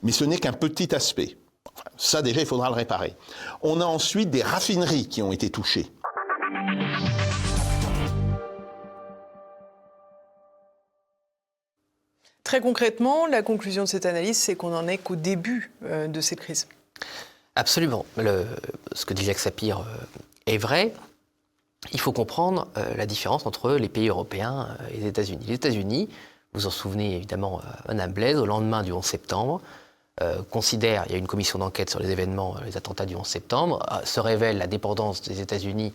Mais ce n'est qu'un petit aspect. Enfin, ça, déjà, il faudra le réparer. On a ensuite des raffineries qui ont été touchées. Très concrètement, la conclusion de cette analyse, c'est qu'on n'en est qu'au début de cette crise. Absolument. Ce que dit Jacques Sapir est vrai. Il faut comprendre la différence entre les pays européens et les États-Unis. Les États-Unis, vous en souvenez évidemment, Madame Blaise, au lendemain du 11 septembre, considère, il y a une commission d'enquête sur les événements, les attentats du 11 septembre, se révèle la dépendance des États-Unis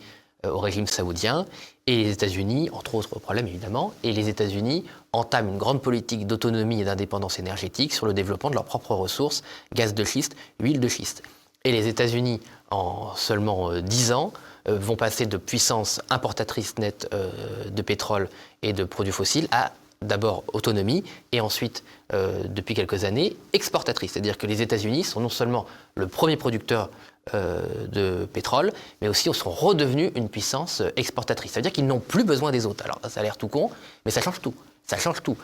au régime saoudien, et les États-Unis, entre autres problèmes évidemment, et les États-Unis entament une grande politique d'autonomie et d'indépendance énergétique sur le développement de leurs propres ressources, gaz de schiste, huile de schiste. Et les États-Unis, en seulement 10 ans, vont passer de puissance importatrice nette de pétrole et de produits fossiles à d'abord autonomie et ensuite, depuis quelques années, exportatrice. C'est-à-dire que les États-Unis sont non seulement le premier producteur de pétrole, mais aussi sont redevenus une puissance exportatrice. Ça veut dire qu'ils n'ont plus besoin des autres. Alors ça a l'air tout con, mais ça change tout. Ça change tout.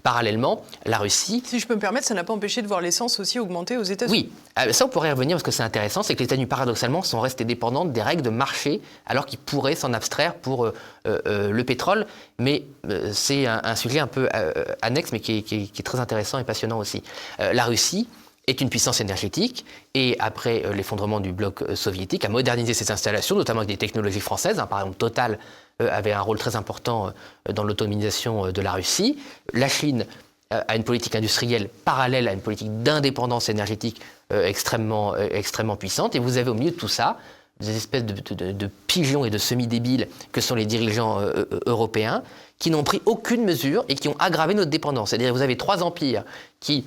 Parallèlement, la Russie... Si je peux me permettre, ça n'a pas empêché de voir l'essence aussi augmenter aux États-Unis. Oui, ça on pourrait y revenir parce que c'est intéressant, c'est que les États-Unis paradoxalement sont restés dépendants des règles de marché alors qu'ils pourraient s'en abstraire pour le pétrole. Mais c'est un sujet un peu annexe mais qui est très intéressant et passionnant aussi. La Russie est une puissance énergétique et après l'effondrement du bloc soviétique a modernisé ses installations, notamment avec des technologies françaises. Par exemple, Total avait un rôle très important dans l'autonomisation de la Russie. La Chine a une politique industrielle parallèle à une politique d'indépendance énergétique extrêmement puissante. Et vous avez au milieu de tout ça des espèces de pigeons et de semi-débiles que sont les dirigeants européens qui n'ont pris aucune mesure et qui ont aggravé notre dépendance. C'est-à-dire que vous avez 3 empires qui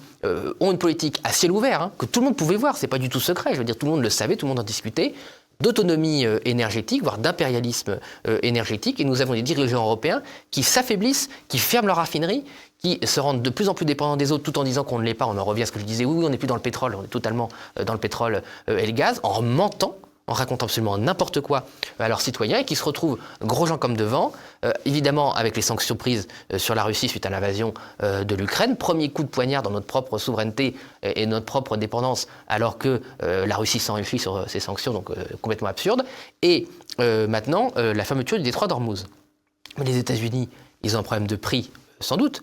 ont une politique à ciel ouvert, que tout le monde pouvait voir, c'est pas du tout secret, je veux dire tout le monde le savait, tout le monde en discutait, d'autonomie énergétique, voire d'impérialisme énergétique. Et nous avons des dirigeants européens qui s'affaiblissent, qui ferment leurs raffineries, qui se rendent de plus en plus dépendants des autres tout en disant qu'on ne l'est pas. On en revient à ce que je disais, oui, on n'est plus dans le pétrole, on est totalement dans le pétrole et le gaz, en mentant, en racontant absolument n'importe quoi à leurs citoyens et qui se retrouvent gros gens comme devant, évidemment avec les sanctions prises sur la Russie suite à l'invasion de l'Ukraine. Premier coup de poignard dans notre propre souveraineté et notre propre dépendance alors que la Russie s'enrichit sur ces sanctions, donc complètement absurde. Et maintenant, la fermeture du détroit d'Ormuz. Mais les États-Unis, ils ont un problème de prix, sans doute,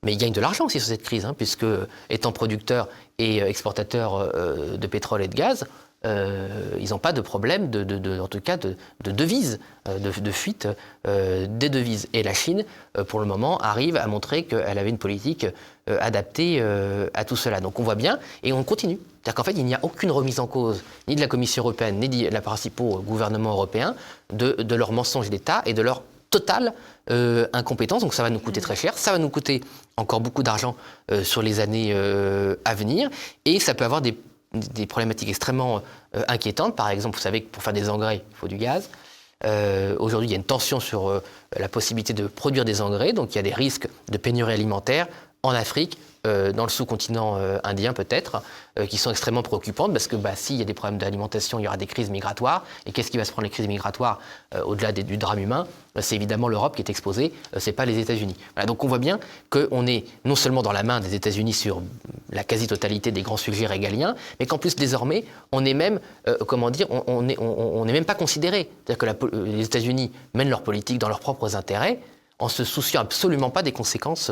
mais ils gagnent de l'argent aussi sur cette crise, puisque étant producteurs et exportateurs de pétrole et de gaz, ils n'ont pas de problème, en tout cas, de devises, de fuite des devises. Et la Chine, pour le moment, arrive à montrer qu'elle avait une politique adaptée à tout cela. Donc on voit bien, et on continue. C'est-à-dire qu'en fait, il n'y a aucune remise en cause, ni de la Commission européenne, ni de la principaux gouvernements européens, de leur mensonge d'État et de leur totale incompétence. Donc ça va nous coûter très cher, ça va nous coûter encore beaucoup d'argent sur les années à venir, et ça peut avoir des problématiques extrêmement inquiétantes. Par exemple, vous savez que pour faire des engrais, il faut du gaz. Aujourd'hui, il y a une tension sur la possibilité de produire des engrais, donc il y a des risques de pénurie alimentaire en Afrique, dans le sous-continent indien peut-être, qui sont extrêmement préoccupantes parce que s'il y a des problèmes d'alimentation, il y aura des crises migratoires. Et qu'est-ce qui va se prendre les crises migratoires au-delà du drame humain? C'est évidemment l'Europe qui est exposée, c'est pas les États-Unis. Voilà, donc on voit bien qu'on est non seulement dans la main des États-Unis sur la quasi-totalité des grands sujets régaliens, mais qu'en plus désormais, on est même, on n'est même pas considéré. C'est-à-dire que les États-Unis mènent leur politique dans leurs propres intérêts, en se souciant absolument pas des conséquences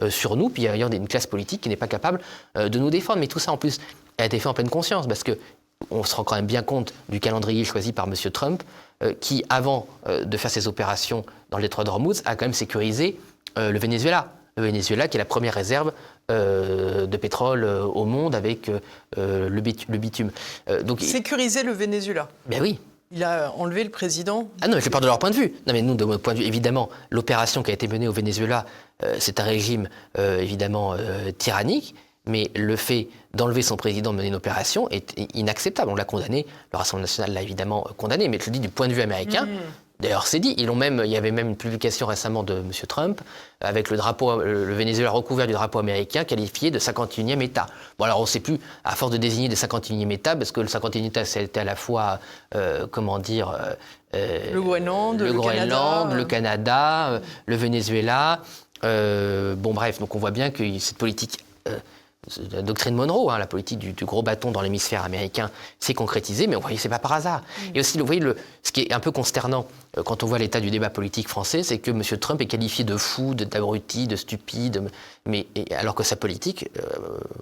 sur nous, puis il y a une classe politique qui n'est pas capable de nous défendre. Mais tout ça, en plus, a été fait en pleine conscience, parce qu'on se rend quand même bien compte du calendrier choisi par M. Trump, qui, avant de faire ses opérations dans le détroit d'Ormuz, a quand même sécurisé le Venezuela. Le Venezuela, qui est la première réserve de pétrole au monde avec le bitume. Donc, sécuriser le Venezuela. Ben oui. Il a enlevé le président. Ah non, je parle de leur point de vue. Non, mais nous, de notre point de vue, évidemment, l'opération qui a été menée au Venezuela, c'est un régime évidemment tyrannique, mais le fait d'enlever son président, de mener une opération est inacceptable. On l'a condamné, le Rassemblement national l'a évidemment condamné, mais je le dis du point de vue américain. D'ailleurs, c'est dit. Il y avait même une publication récemment de M. Trump avec le Venezuela recouvert du drapeau américain qualifié de 51e État. Bon, alors on ne sait plus, à force de désigner des 51e États, parce que le 51e État, c'était à la fois, le Groenland, le Canada, le Venezuela. Bon, bref, donc on voit bien que cette politique... la doctrine Monroe, la politique du gros bâton dans l'hémisphère américain, s'est concrétisée, mais vous voyez, c'est pas par hasard. Et aussi, vous voyez, ce qui est un peu consternant quand on voit l'état du débat politique français, c'est que M. Trump est qualifié de fou, d'abruti, de stupide, alors que sa politique,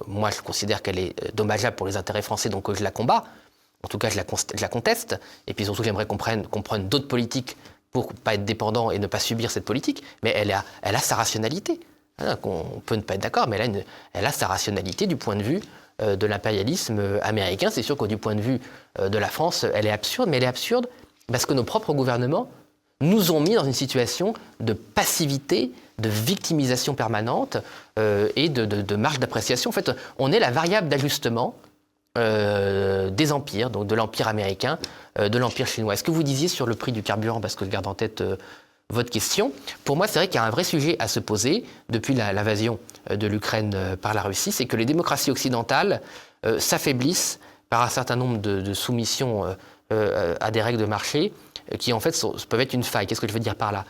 moi je considère qu'elle est dommageable pour les intérêts français, donc je la combats. En tout cas, je la conteste. Et puis surtout, j'aimerais qu'on prenne d'autres politiques pour ne pas être dépendant et ne pas subir cette politique, mais elle a sa rationalité. On peut ne pas être d'accord, mais elle a sa rationalité du point de vue de l'impérialisme américain. C'est sûr que du point de vue de la France, elle est absurde, mais elle est absurde parce que nos propres gouvernements nous ont mis dans une situation de passivité, de victimisation permanente et de marge d'appréciation. En fait, on est la variable d'ajustement des empires, donc de l'empire américain, de l'empire chinois. Est-ce que vous disiez sur le prix du carburant, parce que je garde en tête... votre question. Pour moi, c'est vrai qu'il y a un vrai sujet à se poser depuis l'invasion de l'Ukraine par la Russie, c'est que les démocraties occidentales s'affaiblissent par un certain nombre de soumissions à des règles de marché qui en fait peuvent être une faille. Qu'est-ce que je veux dire par là ?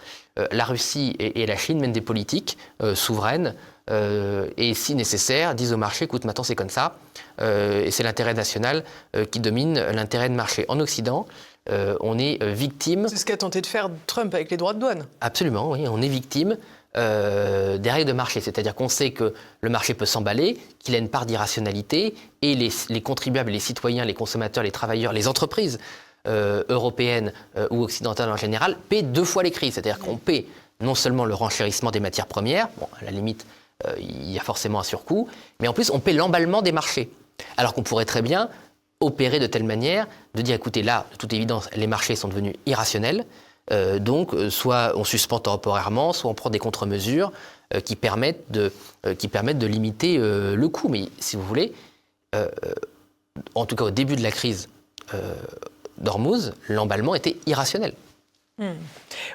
La Russie et la Chine mènent des politiques souveraines et si nécessaire disent au marché, écoute, maintenant c'est comme ça, et c'est l'intérêt national qui domine l'intérêt de marché. En Occident, on est victime... C'est ce qu'a tenté de faire Trump avec les droits de douane. Absolument, oui, on est victime des règles de marché. C'est-à-dire qu'on sait que le marché peut s'emballer, qu'il a une part d'irrationalité, et les contribuables, les citoyens, les consommateurs, les travailleurs, les entreprises européennes ou occidentales en général paient 2 fois les crises. C'est-à-dire qu'on paie non seulement le renchérissement des matières premières, bon, à la limite, il y a forcément un surcoût, mais en plus, on paie l'emballement des marchés. Alors qu'on pourrait très bien opérer de telle manière de dire, écoutez, là, de toute évidence, les marchés sont devenus irrationnels, donc soit on suspend temporairement, soit on prend des contre-mesures qui permettent de limiter le coût. Mais si vous voulez, en tout cas au début de la crise d'Ormuz, l'emballement était irrationnel.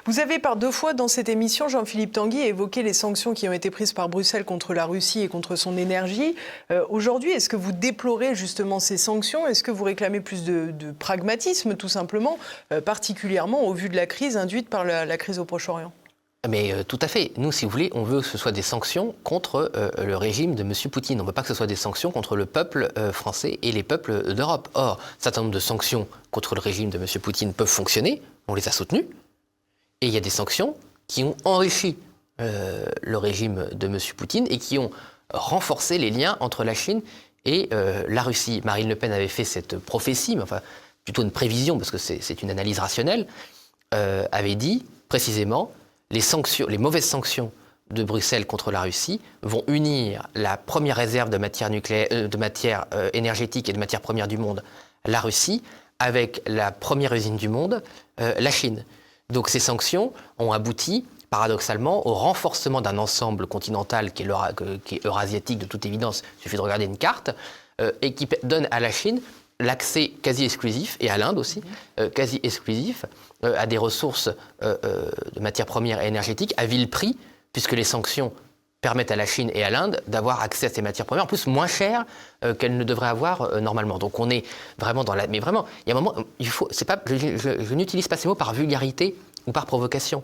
Vous avez par 2 fois dans cette émission, Jean-Philippe Tanguy, évoqué les sanctions qui ont été prises par Bruxelles contre la Russie et contre son énergie. Aujourd'hui, est-ce que vous déplorez justement ces sanctions ? Est-ce que vous réclamez plus de pragmatisme, tout simplement, particulièrement au vu de la crise induite par la crise au Proche-Orient ? Mais tout à fait. Nous, si vous voulez, on veut que ce soit des sanctions contre le régime de M. Poutine. On ne veut pas que ce soit des sanctions contre le peuple français et les peuples d'Europe. Or, un certain nombre de sanctions contre le régime de M. Poutine peuvent fonctionner. On les a soutenues. Et il y a des sanctions qui ont enrichi le régime de M. Poutine et qui ont renforcé les liens entre la Chine et la Russie. Marine Le Pen avait fait cette prophétie, mais enfin plutôt une prévision, parce que c'est une analyse rationnelle, avait dit précisément les mauvaises sanctions de Bruxelles contre la Russie vont unir la première réserve de matière énergétique et de matières premières du monde, la Russie, avec la première usine du monde, la Chine. Donc ces sanctions ont abouti, paradoxalement, au renforcement d'un ensemble continental qui est eurasiatique de toute évidence, il suffit de regarder une carte, et qui donne à la Chine l'accès quasi exclusif, et à l'Inde aussi, quasi exclusif, à des ressources de matières premières et énergétiques à vil prix, puisque les sanctions permettent à la Chine et à l'Inde d'avoir accès à ces matières premières, en plus moins chères qu'elles ne devraient avoir normalement. Donc on est vraiment dans la... Mais vraiment, il y a un moment, je n'utilise pas ces mots par vulgarité ou par provocation.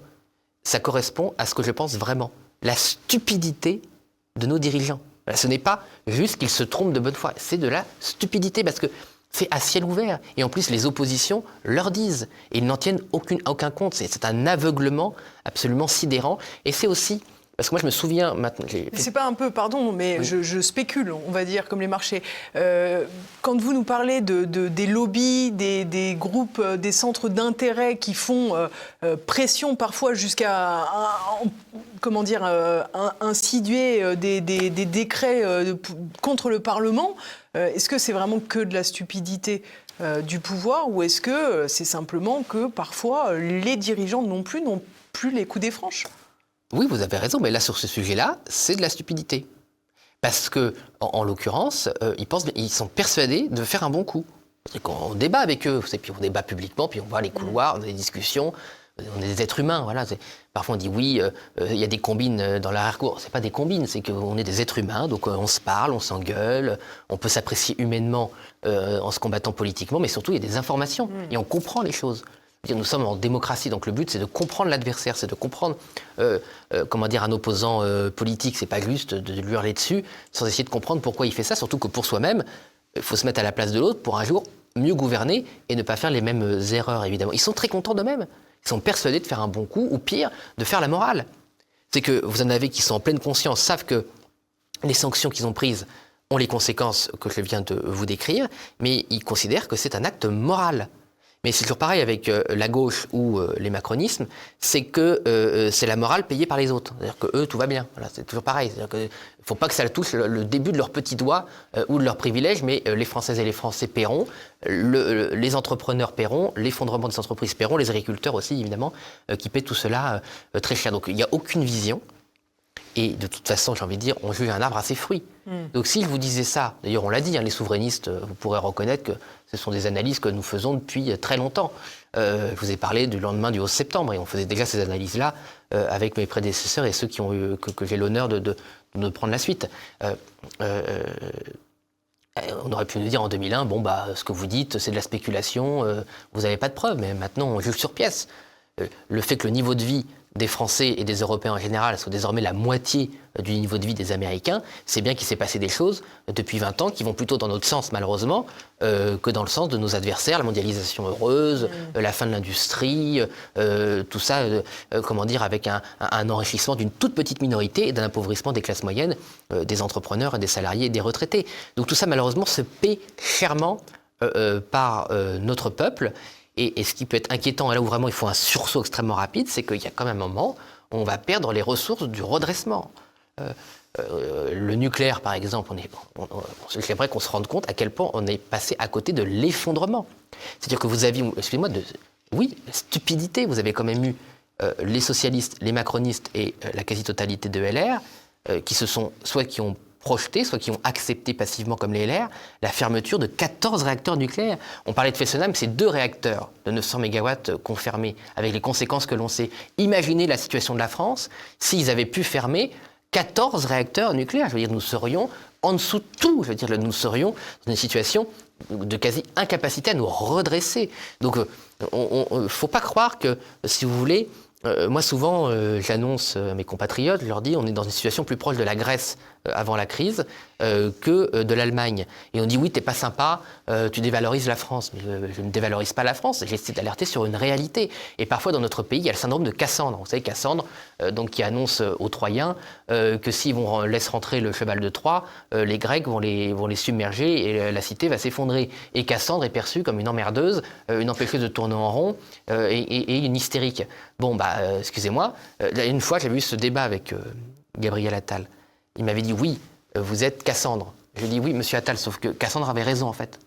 Ça correspond à ce que je pense vraiment. La stupidité de nos dirigeants. Ce n'est pas juste qu'ils se trompent de bonne foi, c'est de la stupidité, parce que c'est à ciel ouvert. Et en plus, les oppositions leur disent. Et ils n'en tiennent aucun compte. C'est un aveuglement absolument sidérant. Et c'est aussi... Parce que moi, je me souviens maintenant... C'est pas un peu, pardon, mais oui. je spécule, on va dire, comme les marchés. Quand vous nous parlez des lobbies, des groupes, des centres d'intérêt qui font pression parfois jusqu'à, insinuer des décrets contre le Parlement, est-ce que c'est vraiment que de la stupidité du pouvoir, ou est-ce que c'est simplement que parfois les dirigeants n'ont plus les coups des franches ? Oui, vous avez raison, mais là, sur ce sujet-là, c'est de la stupidité. Parce que, en l'occurrence, ils sont persuadés de faire un bon coup. On débat avec eux, et puis on débat publiquement, puis on voit les couloirs, on a des discussions, on est des êtres humains, voilà. Parfois on dit oui, il y a des combines dans l'arrière-cour. C'est pas des combines, c'est qu'on est des êtres humains, donc on se parle, on s'engueule, on peut s'apprécier humainement en se combattant politiquement, mais surtout il y a des informations, et on comprend les choses. Nous sommes en démocratie, donc le but c'est de comprendre l'adversaire, c'est de comprendre un opposant politique. C'est pas juste de lui hurler dessus sans essayer de comprendre pourquoi il fait ça, surtout que pour soi-même, il faut se mettre à la place de l'autre pour un jour mieux gouverner et ne pas faire les mêmes erreurs, évidemment. Ils sont très contents d'eux-mêmes. Ils sont persuadés de faire un bon coup, ou pire, de faire la morale. C'est que vous en avez qui sont en pleine conscience, savent que les sanctions qu'ils ont prises ont les conséquences que je viens de vous décrire, mais ils considèrent que c'est un acte moral. Mais c'est toujours pareil avec la gauche ou les macronismes, c'est que c'est la morale payée par les autres. C'est-à-dire qu'eux, tout va bien. Voilà, c'est toujours pareil. C'est-à-dire qu'il ne faut pas que ça touche le début de leur petit doigt ou de leur privilège, mais les Françaises et les Français paieront, les entrepreneurs paieront, l'effondrement des entreprises paieront, les agriculteurs aussi, évidemment, qui paient tout cela très cher. Donc il n'y a aucune vision. Et de toute façon, j'ai envie de dire, on juge un arbre à ses fruits. Donc si je vous disais ça, d'ailleurs on l'a dit, les souverainistes, vous pourrez reconnaître que ce sont des analyses que nous faisons depuis très longtemps. Je vous ai parlé du lendemain du 11 septembre, et on faisait déjà ces analyses-là avec mes prédécesseurs et ceux qui ont eu, que j'ai l'honneur de prendre la suite. On aurait pu nous dire en 2001, bon, ce que vous dites, c'est de la spéculation, vous n'avez pas de preuves, mais maintenant, on juge sur pièce. Le fait que le niveau de vie des Français et des Européens en général soit désormais la moitié du niveau de vie des Américains, c'est bien qu'il s'est passé des choses depuis 20 ans qui vont plutôt dans notre sens, malheureusement, que dans le sens de nos adversaires, la mondialisation heureuse, la fin de l'industrie, tout ça, avec un enrichissement d'une toute petite minorité et d'un appauvrissement des classes moyennes, des entrepreneurs, des salariés et des retraités. Donc tout ça, malheureusement, se paie chèrement par notre peuple. Et ce qui peut être inquiétant, et là où vraiment il faut un sursaut extrêmement rapide, c'est qu'il y a quand même un moment où on va perdre les ressources du redressement. Le nucléaire, par exemple, j'aimerais qu'on se rende compte à quel point on est passé à côté de l'effondrement. C'est-à-dire que vous aviez, excusez-moi, la stupidité, vous avez quand même eu les socialistes, les macronistes et la quasi-totalité de LR, qui ont projeté, soit qui ont accepté passivement comme les LR, la fermeture de 14 réacteurs nucléaires. On parlait de Fessenheim, c'est 2 réacteurs de 900 MW confirmés, avec les conséquences que l'on sait. Imaginez la situation de la France s'ils avaient pu fermer 14 réacteurs nucléaires. Je veux dire, nous serions en dessous de tout. Je veux dire, nous serions dans une situation de quasi-incapacité à nous redresser. Donc, il ne faut pas croire que, si vous voulez, moi, souvent, j'annonce à mes compatriotes, je leur dis, on est dans une situation plus proche de la Grèce avant la crise que de l'Allemagne. Et on dit, oui, t'es pas sympa, tu dévalorises la France. Mais je ne dévalorise pas la France, j'essaie d'alerter sur une réalité. Et parfois, dans notre pays, il y a le syndrome de Cassandre. Vous savez, Cassandre, qui annonce aux Troyens que s'ils laissent rentrer le cheval de Troie, les Grecs vont les submerger et la cité va s'effondrer. Et Cassandre est perçue comme une emmerdeuse, une empêcheuse de tourner en rond et une hystérique. Bon, excusez-moi, une fois, j'avais eu ce débat avec Gabriel Attal. Il m'avait dit, oui, vous êtes Cassandre. Je dis, oui, monsieur Attal, sauf que Cassandre avait raison, en fait.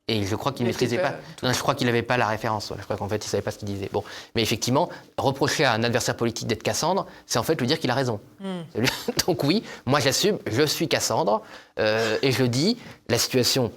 Et je crois qu'il ne maîtrisait pas. Non, je crois qu'il n'avait pas la référence. Je crois qu'en fait, il ne savait pas ce qu'il disait. Bon. Mais effectivement, reprocher à un adversaire politique d'être Cassandre, c'est en fait lui dire qu'il a raison. Donc oui, moi j'assume, je suis Cassandre. Et je dis, la situation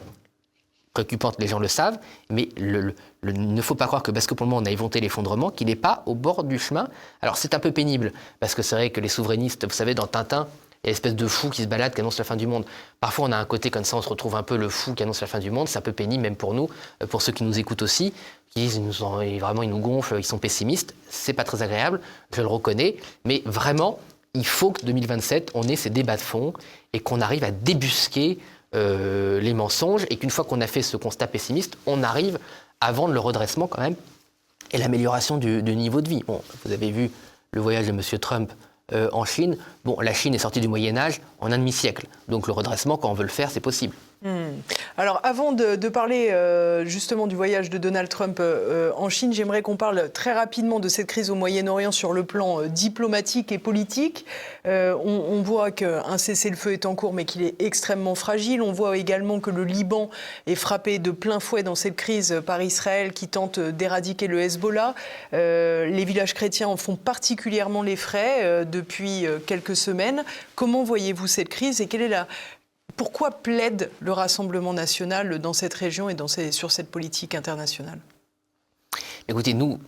préoccupante, les gens le savent, mais il ne faut pas croire que parce que pour le moment on a éventé l'effondrement, qu'il n'est pas au bord du chemin. Alors c'est un peu pénible, parce que c'est vrai que les souverainistes, vous savez, dans Tintin, il y a une espèce de fou qui se balade, qui annonce la fin du monde. Parfois, on a un côté comme ça, on se retrouve un peu le fou qui annonce la fin du monde. C'est un peu pénible, même pour nous, pour ceux qui nous écoutent aussi, qui disent, vraiment, ils nous gonflent, ils sont pessimistes. C'est pas très agréable, je le reconnais. Mais vraiment, il faut que 2027, on ait ces débats de fond et qu'on arrive à débusquer les mensonges et qu'une fois qu'on a fait ce constat pessimiste, on arrive à vendre le redressement quand même et l'amélioration du niveau de vie. Bon, vous avez vu le voyage de M. Trump en Chine. Bon, la Chine est sortie du Moyen-Âge en un demi-siècle. Donc le redressement, quand on veut le faire, c'est possible. Alors, avant de parler justement du voyage de Donald Trump en Chine, j'aimerais qu'on parle très rapidement de cette crise au Moyen-Orient sur le plan diplomatique et politique. On voit qu'un cessez-le-feu est en cours, mais qu'il est extrêmement fragile. On voit également que le Liban est frappé de plein fouet dans cette crise par Israël, qui tente d'éradiquer le Hezbollah. Les villages chrétiens en font particulièrement les frais depuis quelques semaines. Comment voyez-vous cette crise et pourquoi plaide le Rassemblement national dans cette région et sur cette politique internationale ? Écoutez, nous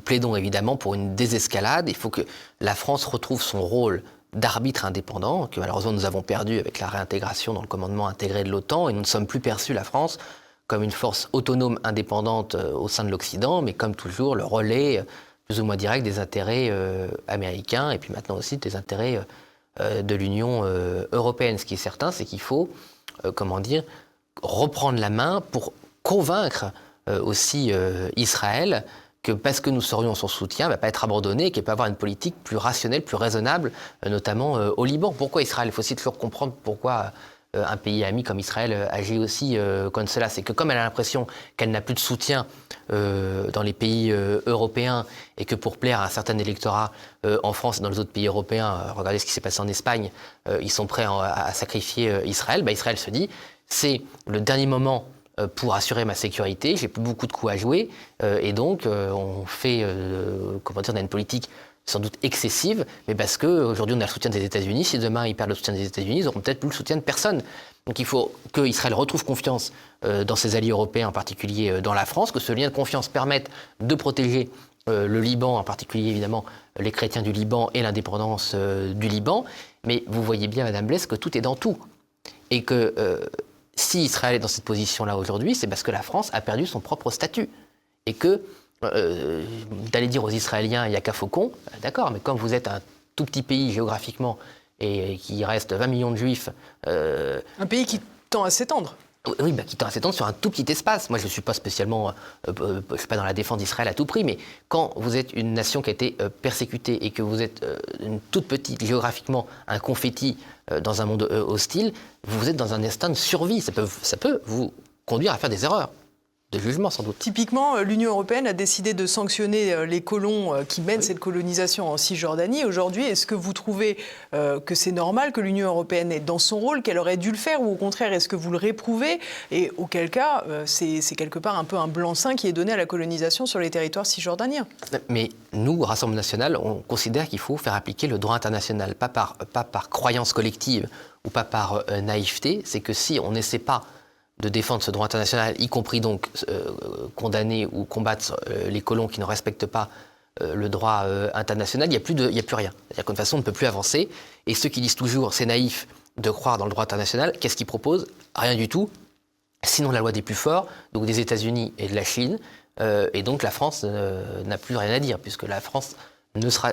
plaidons évidemment pour une désescalade. Il faut que la France retrouve son rôle d'arbitre indépendant, que malheureusement nous avons perdu avec la réintégration dans le commandement intégré de l'OTAN, et nous ne sommes plus perçus, la France, comme une force autonome, indépendante au sein de l'Occident, mais comme toujours le relais plus ou moins direct des intérêts américains, et puis maintenant aussi des intérêts de l'Union européenne. Ce qui est certain, c'est qu'il faut, reprendre la main pour convaincre aussi Israël que parce que nous serions son soutien, il ne va pas être abandonné et qu'il peut avoir une politique plus rationnelle, plus raisonnable, notamment au Liban. Pourquoi Israël ? Il faut aussi toujours comprendre pourquoi un pays ami comme Israël agit aussi comme cela. C'est que comme elle a l'impression qu'elle n'a plus de soutien dans les pays européens et que pour plaire à un certain électorat en France et dans les autres pays européens, regardez ce qui s'est passé en Espagne, ils sont prêts à sacrifier Israël. Israël se dit, c'est le dernier moment pour assurer ma sécurité, j'ai plus beaucoup de coups à jouer et donc on fait, on a une politique sans doute excessive, mais parce qu'aujourd'hui on a le soutien des États-Unis. Si demain ils perdent le soutien des États-Unis, ils n'auront peut-être plus le soutien de personne. Donc il faut qu'Israël retrouve confiance dans ses alliés européens, en particulier dans la France, que ce lien de confiance permette de protéger le Liban, en particulier évidemment les chrétiens du Liban et l'indépendance du Liban. Mais vous voyez bien, Madame Blaise, que tout est dans tout. Et que si Israël est dans cette position-là aujourd'hui, c'est parce que la France a perdu son propre statut. Et que d'aller dire aux Israéliens, il n'y a qu'à Faucon, d'accord, mais comme vous êtes un tout petit pays géographiquement et qui reste 20 millions de juifs... Un pays qui tend à s'étendre. Oui, qui tend à s'étendre sur un tout petit espace. Moi, je ne suis pas spécialement, je suis pas dans la défense d'Israël à tout prix, mais quand vous êtes une nation qui a été persécutée et que vous êtes une toute petite, géographiquement, un confetti dans un monde hostile, vous êtes dans un instinct de survie. Ça peut vous conduire à faire des erreurs. De jugement, sans doute. Typiquement, l'Union européenne a décidé de sanctionner les colons qui mènent cette colonisation en Cisjordanie. Aujourd'hui, est-ce que vous trouvez que c'est normal que l'Union européenne est dans son rôle, qu'elle aurait dû le faire, ou au contraire, est-ce que vous le réprouvez? Et auquel cas, c'est quelque part un peu un blanc-seing qui est donné à la colonisation sur les territoires cisjordaniens. Mais nous, au Rassemblement national, on considère qu'il faut faire appliquer le droit international, pas par croyance collective ou pas par naïveté. C'est que si on n'essaie pas de défendre ce droit international, y compris donc condamner ou combattre les colons qui ne respectent pas le droit international, il n'y a plus rien. C'est-à-dire que de toute façon, on ne peut plus avancer. Et ceux qui disent toujours c'est naïf de croire dans le droit international, qu'est-ce qu'ils proposent? Rien du tout. Sinon la loi des plus forts, donc des États-Unis et de la Chine. Et donc la France n'a plus rien à dire, puisque la France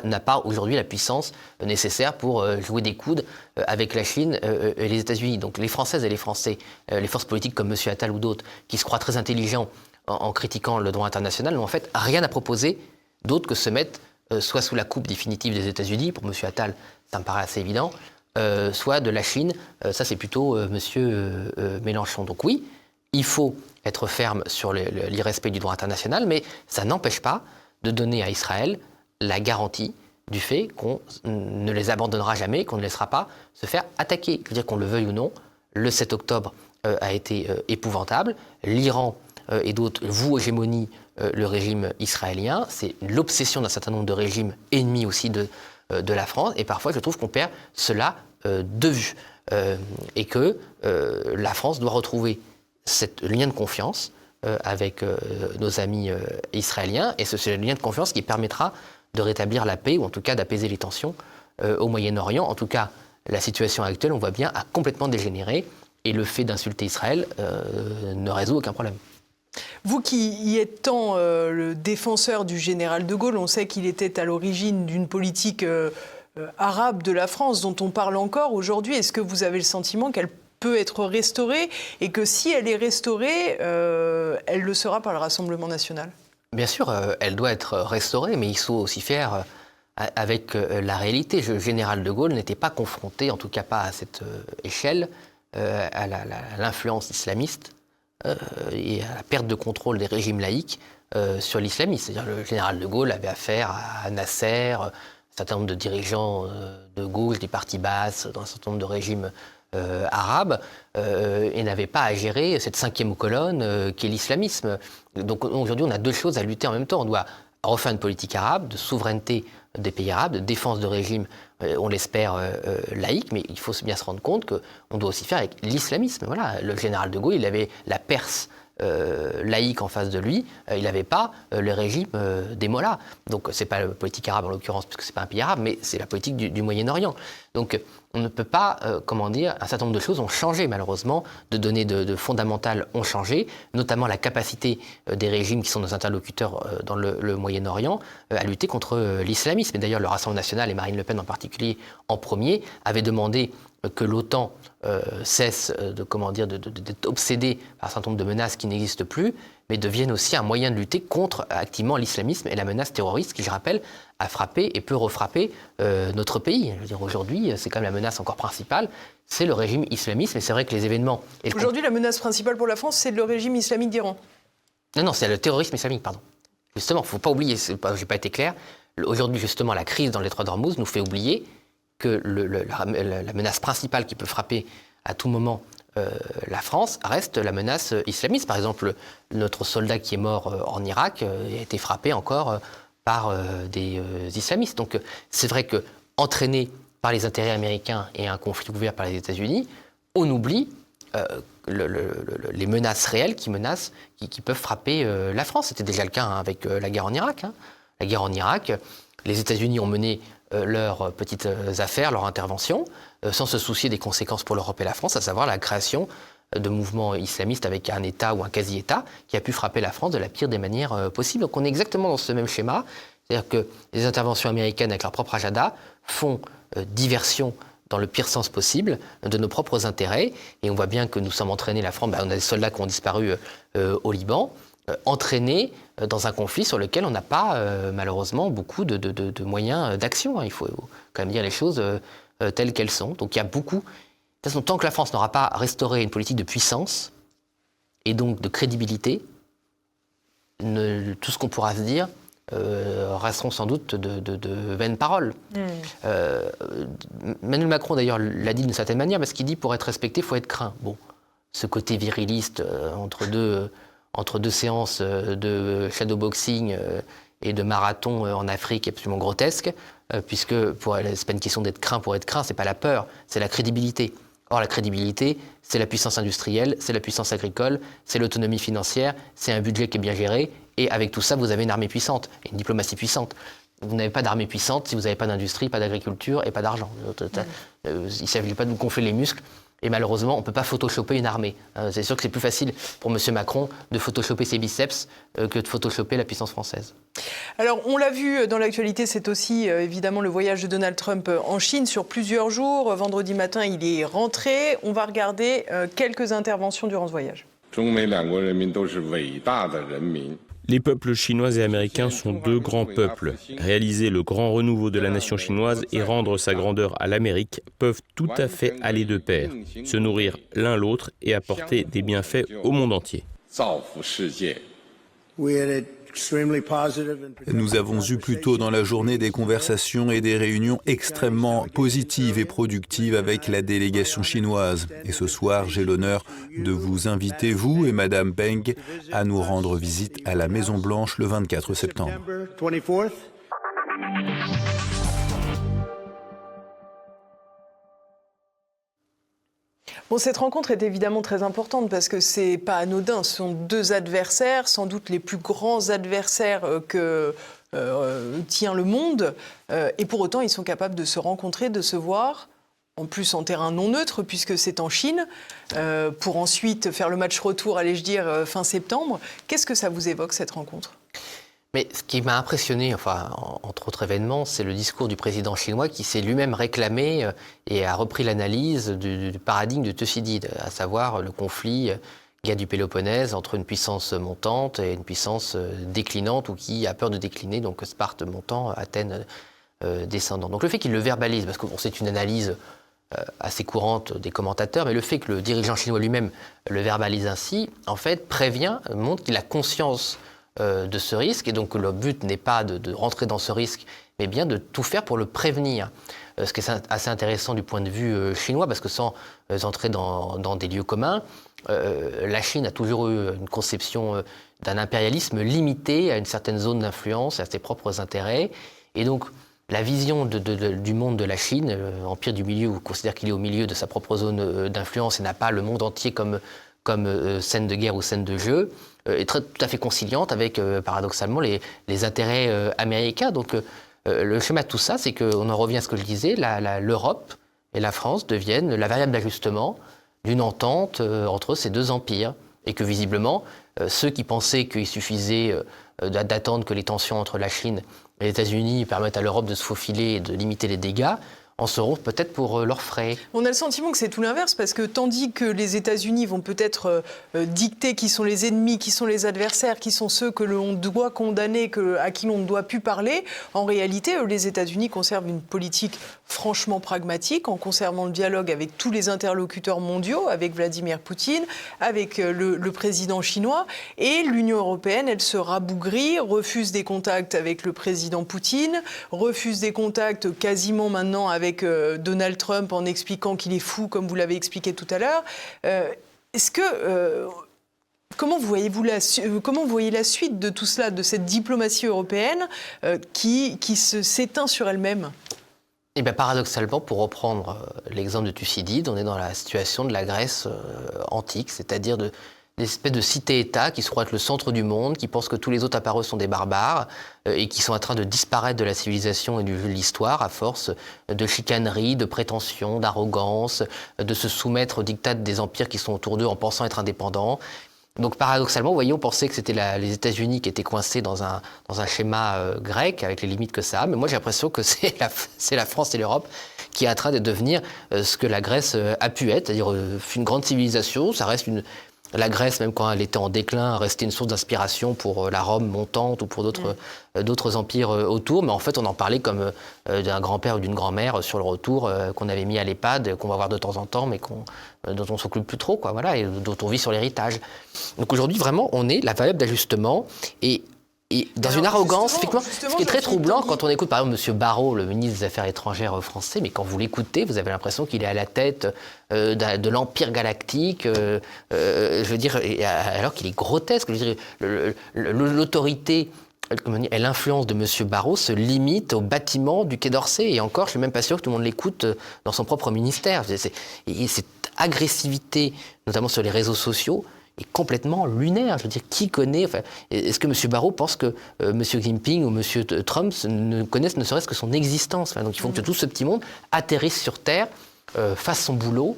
n'a pas aujourd'hui la puissance nécessaire pour jouer des coudes avec la Chine et les États-Unis. Donc les Françaises et les Français, les forces politiques comme M. Attal ou d'autres, qui se croient très intelligents en critiquant le droit international, n'ont en fait rien à proposer d'autre que se mettre soit sous la coupe définitive des États-Unis, pour M. Attal, ça me paraît assez évident, soit de la Chine, ça c'est plutôt M. Mélenchon. Donc oui, il faut être ferme sur l'irrespect du droit international, mais ça n'empêche pas de donner à Israël la garantie du fait qu'on ne les abandonnera jamais, qu'on ne laissera pas se faire attaquer. Je veux dire qu'on le veuille ou non, le 7 octobre a été épouvantable. L'Iran et d'autres vouent hégémonie le régime israélien. C'est l'obsession d'un certain nombre de régimes ennemis aussi de la France. Et parfois, je trouve qu'on perd cela de vue. Et que la France doit retrouver ce lien de confiance avec nos amis israéliens. Et c'est le lien de confiance qui permettra de rétablir la paix, ou en tout cas d'apaiser les tensions au Moyen-Orient. En tout cas, la situation actuelle, on voit bien, a complètement dégénéré, et le fait d'insulter Israël ne résout aucun problème. Vous qui y êtes tant le défenseur du général de Gaulle, on sait qu'il était à l'origine d'une politique arabe de la France dont on parle encore aujourd'hui. Est-ce que vous avez le sentiment qu'elle peut être restaurée, et que si elle est restaurée, elle le sera par le Rassemblement national? Bien sûr, elle doit être restaurée, mais il faut aussi faire avec la réalité. Le général de Gaulle n'était pas confronté, en tout cas pas à cette échelle, à l'influence islamiste et à la perte de contrôle des régimes laïques sur l'islamisme. C'est-à-dire le général de Gaulle avait affaire à Nasser, un certain nombre de dirigeants de gauche, des partis basses, dans un certain nombre de régimes arabes, et n'avait pas à gérer cette cinquième colonne qu'est l'islamisme. Donc aujourd'hui, on a deux choses à lutter en même temps. On doit refaire une politique arabe, de souveraineté des pays arabes, de défense de régimes, on l'espère, laïques, mais il faut bien se rendre compte qu'on doit aussi faire avec l'islamisme. Voilà, le général de Gaulle, il avait la Perse laïque en face de lui, il n'avait pas le régime des mollahs. Donc c'est pas la politique arabe en l'occurrence, puisque c'est pas un pays arabe, mais c'est la politique du Moyen-Orient. Donc on ne peut pas, un certain nombre de choses ont changé malheureusement, de données de fondamentales ont changé, notamment la capacité des régimes qui sont nos interlocuteurs dans le Moyen-Orient à lutter contre l'islamisme. Et d'ailleurs le Rassemblement national, et Marine Le Pen en particulier en premier, avaient demandé que l'OTAN cesse d'être obsédée par un certain nombre de menaces qui n'existent plus, mais devienne aussi un moyen de lutter contre activement l'islamisme et la menace terroriste qui, je rappelle, a frappé et peut refrapper notre pays. Je veux dire, aujourd'hui, c'est quand même la menace encore principale, c'est le régime islamiste. Et c'est vrai que les événements... Aujourd'hui, la menace principale pour la France, c'est le régime islamique d'Iran. Non, c'est le terrorisme islamique, pardon. Justement, il ne faut pas oublier, je n'ai pas été clair, aujourd'hui, justement, la crise dans l'étroit d'Ormuz nous fait oublier que la menace principale qui peut frapper à tout moment la France reste la menace islamiste. Par exemple, notre soldat qui est mort en Irak a été frappé encore par des islamistes. Donc c'est vrai qu'entraîné par les intérêts américains et un conflit ouvert par les États-Unis, on oublie les menaces réelles qui peuvent frapper la France. C'était déjà le cas avec la guerre en Irak. La guerre en Irak, les États-Unis ont mené leurs petites affaires, leur intervention, sans se soucier des conséquences pour l'Europe et la France, à savoir la création de mouvements islamistes avec un État ou un quasi-État qui a pu frapper la France de la pire des manières possibles. Donc on est exactement dans ce même schéma, c'est-à-dire que les interventions américaines avec leur propre agenda font diversion dans le pire sens possible de nos propres intérêts. Et on voit bien que nous sommes entraînés, la France, on a des soldats qui ont disparu au Liban, entraînés dans un conflit sur lequel on n'a pas malheureusement beaucoup de moyens d'action. Il faut quand même dire les choses telles qu'elles sont. Donc il y a beaucoup. De toute façon, tant que la France n'aura pas restauré une politique de puissance et donc de crédibilité, tout ce qu'on pourra se dire resteront sans doute de vaines paroles. Emmanuel Macron, d'ailleurs, l'a dit d'une certaine manière, parce qu'il dit pour être respecté, il faut être craint. Bon, ce côté viriliste entre deux séances de shadowboxing et de marathon en Afrique est absolument grotesque, puisque c'est pas une question d'être craint pour être craint, c'est pas la peur, c'est la crédibilité. Or, la crédibilité, c'est la puissance industrielle, c'est la puissance agricole, c'est l'autonomie financière, c'est un budget qui est bien géré, et avec tout ça, vous avez une armée puissante, et une diplomatie puissante. Vous n'avez pas d'armée puissante si vous n'avez pas d'industrie, pas d'agriculture et pas d'argent. Il ne s'agit pas de vous gonfler les muscles. Et malheureusement, on ne peut pas photoshopper une armée. C'est sûr que c'est plus facile pour M. Macron de photoshopper ses biceps que de photoshopper la puissance française. Alors, on l'a vu dans l'actualité, c'est aussi évidemment le voyage de Donald Trump en Chine sur plusieurs jours. Vendredi matin, il est rentré. On va regarder quelques interventions durant ce voyage. Les peuples chinois et américains sont deux grands peuples. Réaliser le grand renouveau de la nation chinoise et rendre sa grandeur à l'Amérique peuvent tout à fait aller de pair, se nourrir l'un l'autre et apporter des bienfaits au monde entier. Nous avons eu plus tôt dans la journée des conversations et des réunions extrêmement positives et productives avec la délégation chinoise. Et ce soir, j'ai l'honneur de vous inviter, vous et Madame Peng, à nous rendre visite à la Maison-Blanche le 24 septembre. Bon, cette rencontre est évidemment très importante parce que c'est pas anodin. Ce sont deux adversaires, sans doute les plus grands adversaires que tient le monde. Et pour autant, ils sont capables de se rencontrer, de se voir, en plus en terrain non neutre, puisque c'est en Chine, pour ensuite faire le match retour, allais-je dire, fin septembre. Qu'est-ce que ça vous évoque, cette rencontre ? Mais ce qui m'a impressionné, entre autres événements, c'est le discours du président chinois qui s'est lui-même réclamé et a repris l'analyse du paradigme de Thucydide, à savoir le conflit guerre du Péloponnèse entre une puissance montante et une puissance déclinante ou qui a peur de décliner, donc Sparte montant, Athènes descendant. Donc le fait qu'il le verbalise, parce que c'est une analyse assez courante des commentateurs, mais le fait que le dirigeant chinois lui-même le verbalise ainsi, en fait, montre qu'il a conscience de ce risque, et donc le but n'est pas de rentrer dans ce risque, mais bien de tout faire pour le prévenir. Ce qui est assez intéressant du point de vue chinois, parce que sans entrer dans des lieux communs, la Chine a toujours eu une conception d'un impérialisme limité à une certaine zone d'influence, à ses propres intérêts, et donc la vision du monde de la Chine, l'empire du milieu, où considère qu'il est au milieu de sa propre zone d'influence et n'a pas le monde entier comme scène de guerre ou scène de jeu, est tout à fait conciliante avec, paradoxalement, les intérêts américains. Donc le schéma de tout ça, c'est qu'on en revient à ce que je disais, l'Europe et la France deviennent la variable d'ajustement d'une entente entre ces deux empires. Et que visiblement, ceux qui pensaient qu'il suffisait d'attendre que les tensions entre la Chine et les États-Unis permettent à l'Europe de se faufiler et de limiter les dégâts, en seront peut-être pour leurs frais. On a le sentiment que c'est tout l'inverse, parce que tandis que les États-Unis vont peut-être dicter qui sont les ennemis, qui sont les adversaires, qui sont ceux que l'on doit condamner, à qui l'on ne doit plus parler, en réalité, les États-Unis conservent une politique franchement pragmatique, en conservant le dialogue avec tous les interlocuteurs mondiaux, avec Vladimir Poutine, avec le président chinois, et l'Union européenne, elle se rabougrit, refuse des contacts avec le président Poutine, refuse des contacts quasiment maintenant avec Donald Trump en expliquant qu'il est fou, comme vous l'avez expliqué tout à l'heure. Comment voyez la suite de tout cela, de cette diplomatie européenne qui s'éteint sur elle-même ? Eh bien, paradoxalement, pour reprendre l'exemple de Thucydide, on est dans la situation de la Grèce antique, c'est-à-dire des espèces de cités-États qui se croient être le centre du monde, qui pensent que tous les autres à part eux sont des barbares et qui sont en train de disparaître de la civilisation et de l'histoire à force de chicanerie, de prétention, d'arrogance, de se soumettre aux diktats des empires qui sont autour d'eux en pensant être indépendants. Donc paradoxalement, vous voyez, on pensait que c'était les États-Unis qui étaient coincés dans un schéma grec avec les limites que ça a, mais moi j'ai l'impression que c'est la France et l'Europe qui est en train de devenir ce que la Grèce a pu être, c'est-à-dire une grande civilisation. Ça reste la Grèce, même quand elle était en déclin, restait une source d'inspiration pour la Rome montante ou pour d'autres empires autour. Mais en fait, on en parlait comme d'un grand-père ou d'une grand-mère sur le retour qu'on avait mis à l'EHPAD, qu'on va voir de temps en temps, mais dont on ne s'occupe plus trop, quoi, voilà, et dont on vit sur l'héritage. Donc aujourd'hui, vraiment, on est la variable d'ajustement et dans une arrogance, effectivement, ce qui est très troublant quand on écoute par exemple M. Barrot, le ministre des Affaires étrangères français, mais quand vous l'écoutez, vous avez l'impression qu'il est à la tête de l'empire galactique, je veux dire, alors qu'il est grotesque. Je veux dire, l'autorité et l'influence de M. Barrot se limite au bâtiment du Quai d'Orsay. Et encore, je ne suis même pas sûr que tout le monde l'écoute dans son propre ministère. Cette agressivité, notamment sur les réseaux sociaux, est complètement lunaire. Je veux dire, qui connaît... Enfin, est-ce que M. Barrot pense que M. Xi Jinping ou M. Trump ne connaissent ne serait-ce que son existence? Donc il faut que tout ce petit monde atterrisse sur Terre, fasse son boulot,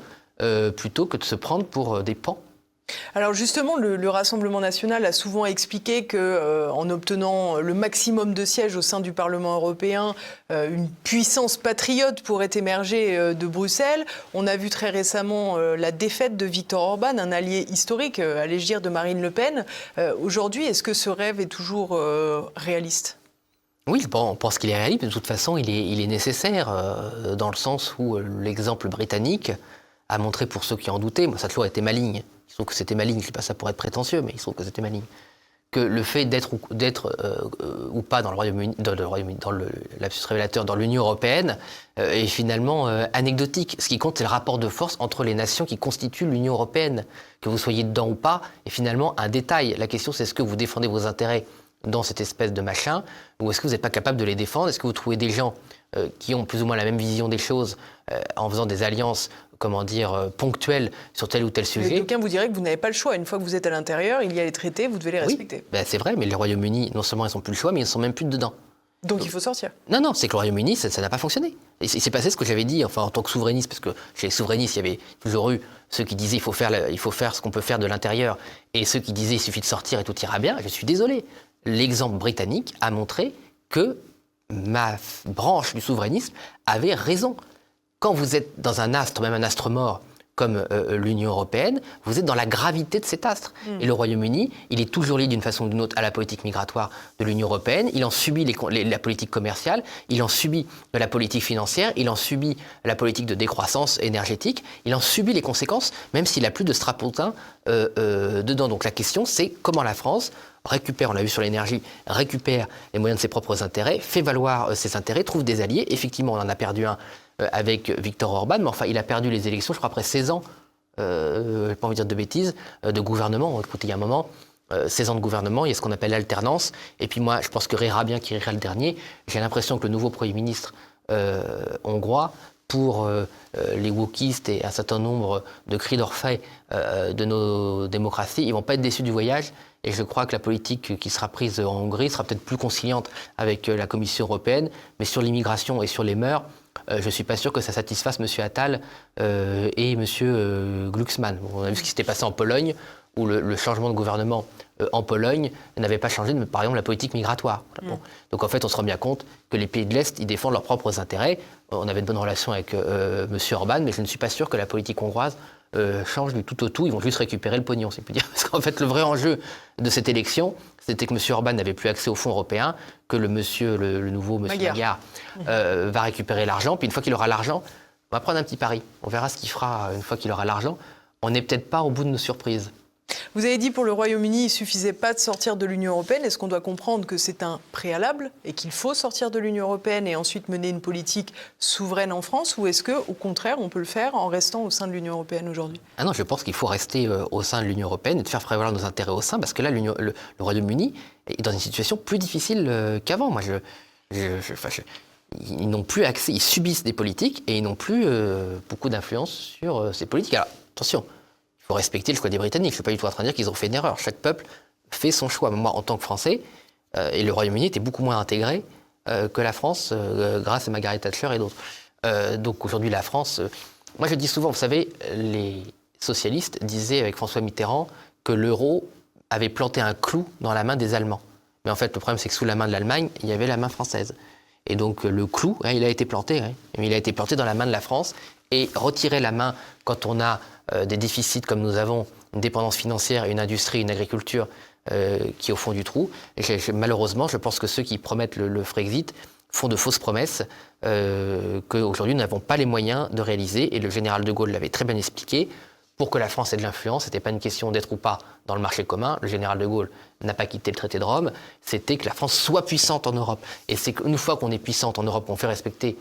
plutôt que de se prendre pour des pans. Alors justement, le Rassemblement national a souvent expliqué qu'en obtenant le maximum de sièges au sein du Parlement européen, une puissance patriote pourrait émerger de Bruxelles. On a vu très récemment la défaite de Viktor Orban, un allié historique, allais-je dire, de Marine Le Pen. Aujourd'hui, est-ce que ce rêve est toujours réaliste ? Oui, bon, on pense qu'il est réaliste, mais de toute façon, il est nécessaire, dans le sens où l'exemple britannique a montré, pour ceux qui en doutaient, moi ça a toujours été maligne. Il se trouve que c'était maligne, je ne dis pas ça pour être prétentieux, mais il se trouve que c'était maligne. Que le fait d'être ou pas dans le Royaume-Uni, dans le lapsus révélateur, dans l'Union européenne, est finalement anecdotique. Ce qui compte, c'est le rapport de force entre les nations qui constituent l'Union européenne. Que vous soyez dedans ou pas, est finalement un détail. La question, c'est est-ce que vous défendez vos intérêts dans cette espèce de machin, ou est-ce que vous n'êtes pas capable de les défendre? Est-ce que vous trouvez des gens qui ont plus ou moins la même vision des choses en faisant des alliances, comment dire, ponctuelles sur tel ou tel sujet? Quelqu'un vous dirait que vous n'avez pas le choix. Une fois que vous êtes à l'intérieur, il y a les traités, vous devez les respecter. Oui, ben c'est vrai, mais le Royaume-Uni, non seulement ils n'ont plus le choix, mais ils ne sont même plus dedans. Donc il faut sortir. Non, c'est que le Royaume-Uni, ça n'a pas fonctionné. Et c'est passé ce que j'avais dit, enfin en tant que souverainiste, parce que chez les souverainistes, il y avait toujours eu ceux qui disaient il faut faire ce qu'on peut faire de l'intérieur, et ceux qui disaient il suffit de sortir et tout ira bien. Je suis désolé. L'exemple britannique a montré que ma branche du souverainisme avait raison. Quand vous êtes dans un astre, même un astre mort, comme l'Union européenne, vous êtes dans la gravité de cet astre. Et le Royaume-Uni, il est toujours lié d'une façon ou d'une autre à la politique migratoire de l'Union européenne, il en subit la politique commerciale, il en subit la politique financière, il en subit la politique de décroissance énergétique, il en subit les conséquences, même s'il n'a plus de strapontin dedans. Donc la question, c'est comment la France récupère, on l'a vu sur l'énergie, récupère les moyens de ses propres intérêts, fait valoir ses intérêts, trouve des alliés. Effectivement, on en a perdu un avec Viktor Orban, mais enfin, il a perdu les élections, je crois, après 16 ans, je n'ai pas envie de dire de bêtises, de gouvernement. Écoutez, il y a un moment, 16 ans de gouvernement, il y a ce qu'on appelle l'alternance. Et puis moi, je pense que rira bien qui rira le dernier. J'ai l'impression que le nouveau Premier ministre hongrois, pour les wokistes et un certain nombre de cris d'orfraie de nos démocraties, ils ne vont pas être déçus du voyage. Et je crois que la politique qui sera prise en Hongrie sera peut-être plus conciliante avec la Commission européenne. Mais sur l'immigration et sur les mœurs, je ne suis pas sûr que ça satisfasse M. Attal et M. Glucksmann. On a vu ce qui s'était passé en Pologne, où le changement de gouvernement en Pologne n'avait pas changé, par exemple, la politique migratoire. Bon. Donc en fait, on se rend bien compte que les pays de l'Est, ils défendent leurs propres intérêts. On avait de bonnes relations avec M. Orban, mais je ne suis pas sûr que la politique hongroise change du tout au tout. Ils vont juste récupérer le pognon, si on peut dire. Parce qu'en fait, le vrai enjeu de cette élection, c'était que M. Orban n'avait plus accès aux fonds européens, que le nouveau M. Magyar va récupérer l'argent. Puis une fois qu'il aura l'argent, on va prendre un petit pari. On verra ce qu'il fera une fois qu'il aura l'argent. On n'est peut-être pas au bout de nos surprises. Vous avez dit pour le Royaume-Uni, il ne suffisait pas de sortir de l'Union européenne. Est-ce qu'on doit comprendre que c'est un préalable et qu'il faut sortir de l'Union européenne et ensuite mener une politique souveraine en France? Ou est-ce qu'au contraire, on peut le faire en restant au sein de l'Union européenne aujourd'hui? Ah non, je pense qu'il faut rester au sein de l'Union européenne et de faire prévaloir nos intérêts au sein, parce que là, le Royaume-Uni est dans une situation plus difficile qu'avant. Moi, ils n'ont plus accès, ils subissent des politiques et ils n'ont plus beaucoup d'influence sur ces politiques. Alors, attention. Il faut respecter le choix des Britanniques. Je ne suis pas du tout en train de dire qu'ils ont fait une erreur. Chaque peuple fait son choix. Moi, en tant que Français, et le Royaume-Uni était beaucoup moins intégré que la France, grâce à Margaret Thatcher et d'autres. Donc aujourd'hui, la France... moi, je dis souvent, vous savez, les socialistes disaient avec François Mitterrand que l'euro avait planté un clou dans la main des Allemands. Mais en fait, le problème, c'est que sous la main de l'Allemagne, il y avait la main française. Et donc, le clou, il a été planté. Mais il a été planté dans la main de la France. Et retirer la main quand on a des déficits comme nous avons, une dépendance financière, une industrie, une agriculture qui est au fond du trou. Et malheureusement, je pense que ceux qui promettent le Frexit font de fausses promesses qu'aujourd'hui, nous n'avons pas les moyens de réaliser. Et le général de Gaulle l'avait très bien expliqué. Pour que la France ait de l'influence, ce n'était pas une question d'être ou pas dans le marché commun. Le général de Gaulle n'a pas quitté le traité de Rome. C'était que la France soit puissante en Europe. Et c'est qu'une fois qu'on est puissante en Europe, qu'on fait respecter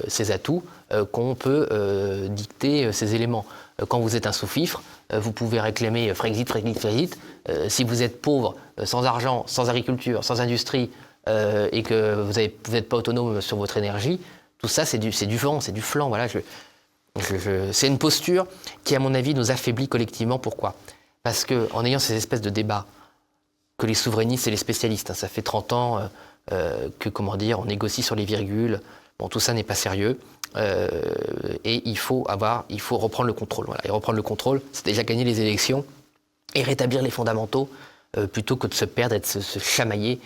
ses atouts, qu'on peut dicter ses éléments. Quand vous êtes un sous-fifre, vous pouvez réclamer Frexit, Frexit, Frexit. Si vous êtes pauvre, sans argent, sans agriculture, sans industrie, et que vous n'êtes pas autonome sur votre énergie, tout ça, c'est du vent, c'est du flanc. Voilà, c'est une posture qui, à mon avis, nous affaiblit collectivement. Pourquoi ? Parce qu'en ayant ces espèces de débats, que les souverainistes et les spécialistes, ça fait 30 ans on négocie sur les virgules, bon, tout ça n'est pas sérieux, et il faut reprendre le contrôle. Voilà. Et reprendre le contrôle, c'est déjà gagner les élections et rétablir les fondamentaux, plutôt que de se perdre et de se chamailler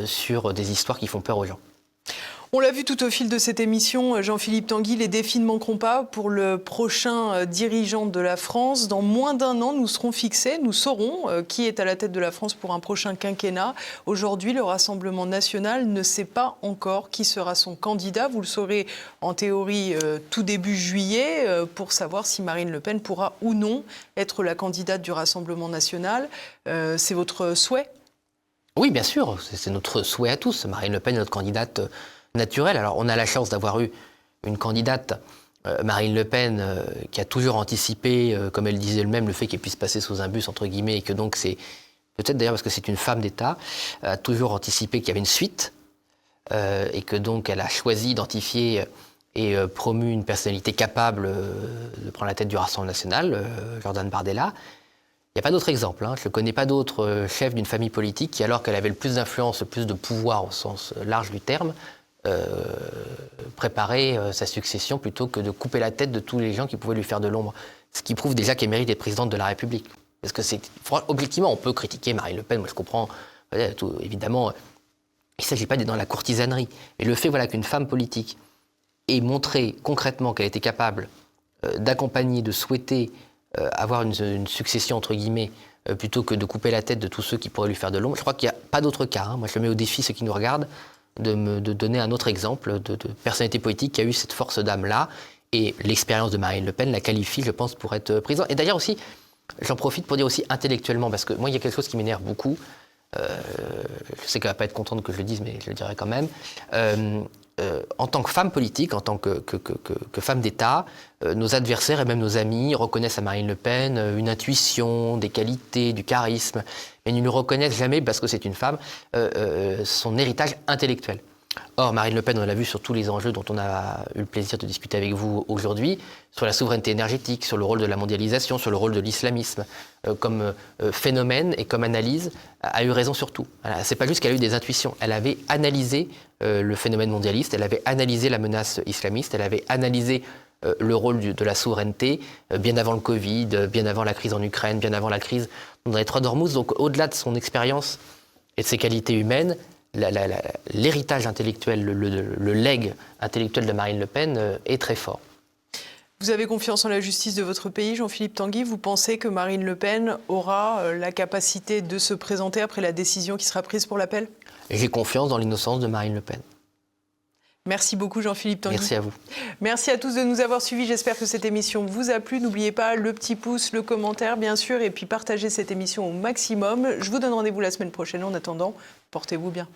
sur des histoires qui font peur aux gens. On l'a vu tout au fil de cette émission, Jean-Philippe Tanguy, les défis ne manqueront pas pour le prochain dirigeant de la France. Dans moins d'un an, nous serons fixés, nous saurons qui est à la tête de la France pour un prochain quinquennat. Aujourd'hui, le Rassemblement national ne sait pas encore qui sera son candidat. Vous le saurez en théorie tout début juillet pour savoir si Marine Le Pen pourra ou non être la candidate du Rassemblement national. C'est votre souhait ? Oui, bien sûr, c'est notre souhait à tous. Marine Le Pen est notre candidate naturelle. Alors, on a la chance d'avoir eu une candidate, Marine Le Pen, qui a toujours anticipé, comme elle disait elle-même, le fait qu'elle puisse passer sous un bus, entre guillemets, et que donc c'est, peut-être d'ailleurs parce que c'est une femme d'État, a toujours anticipé qu'il y avait une suite, et que donc elle a choisi d'identifier et promu une personnalité capable de prendre la tête du Rassemblement national, Jordan Bardella. Il n'y a pas d'autre exemple. Je ne connais pas d'autre chef d'une famille politique qui, alors qu'elle avait le plus d'influence, le plus de pouvoir au sens large du terme, préparait sa succession plutôt que de couper la tête de tous les gens qui pouvaient lui faire de l'ombre. Ce qui prouve déjà qu'elle mérite d'être présidente de la République. Parce que objectivement, on peut critiquer Marine Le Pen, moi je comprends, évidemment, il ne s'agit pas d'être dans la courtisanerie. Et le fait qu'une femme politique ait montré concrètement qu'elle était capable d'accompagner, de souhaiter avoir une succession, entre guillemets, plutôt que de couper la tête de tous ceux qui pourraient lui faire de l'ombre. Je crois qu'il n'y a pas d'autre cas. Moi, je mets au défi ceux qui nous regardent de donner un autre exemple de personnalité politique qui a eu cette force d'âme-là. Et l'expérience de Marine Le Pen la qualifie, je pense, pour être présidente. Et d'ailleurs aussi, j'en profite pour dire aussi intellectuellement, parce que moi, il y a quelque chose qui m'énerve beaucoup. Je sais qu'elle ne va pas être contente que je le dise, mais je le dirai quand même. En tant que femme politique, en tant que femme d'État, nos adversaires et même nos amis reconnaissent à Marine Le Pen une intuition, des qualités, du charisme, mais ils ne reconnaissent jamais, parce que c'est une femme, son héritage intellectuel. Or, Marine Le Pen, on l'a vu sur tous les enjeux dont on a eu le plaisir de discuter avec vous aujourd'hui, sur la souveraineté énergétique, sur le rôle de la mondialisation, sur le rôle de l'islamisme, comme phénomène et comme analyse, a eu raison sur tout. Voilà, c'est pas juste qu'elle a eu des intuitions, elle avait analysé le phénomène mondialiste, elle avait analysé la menace islamiste, elle avait analysé le rôle de la souveraineté bien avant le Covid, bien avant la crise en Ukraine, bien avant la crise dans les Trois d'Ormuz. Donc au-delà de son expérience et de ses qualités humaines, l'héritage intellectuel, le legs intellectuel de Marine Le Pen est très fort. Vous avez confiance en la justice de votre pays, Jean-Philippe Tanguy. Vous pensez que Marine Le Pen aura la capacité de se présenter après la décision qui sera prise pour l'appel ? J'ai confiance dans l'innocence de Marine Le Pen. Merci beaucoup Jean-Philippe Tanguy. Merci à vous. Merci à tous de nous avoir suivis. J'espère que cette émission vous a plu. N'oubliez pas le petit pouce, le commentaire bien sûr, et puis partagez cette émission au maximum. Je vous donne rendez-vous la semaine prochaine. En attendant, portez-vous bien.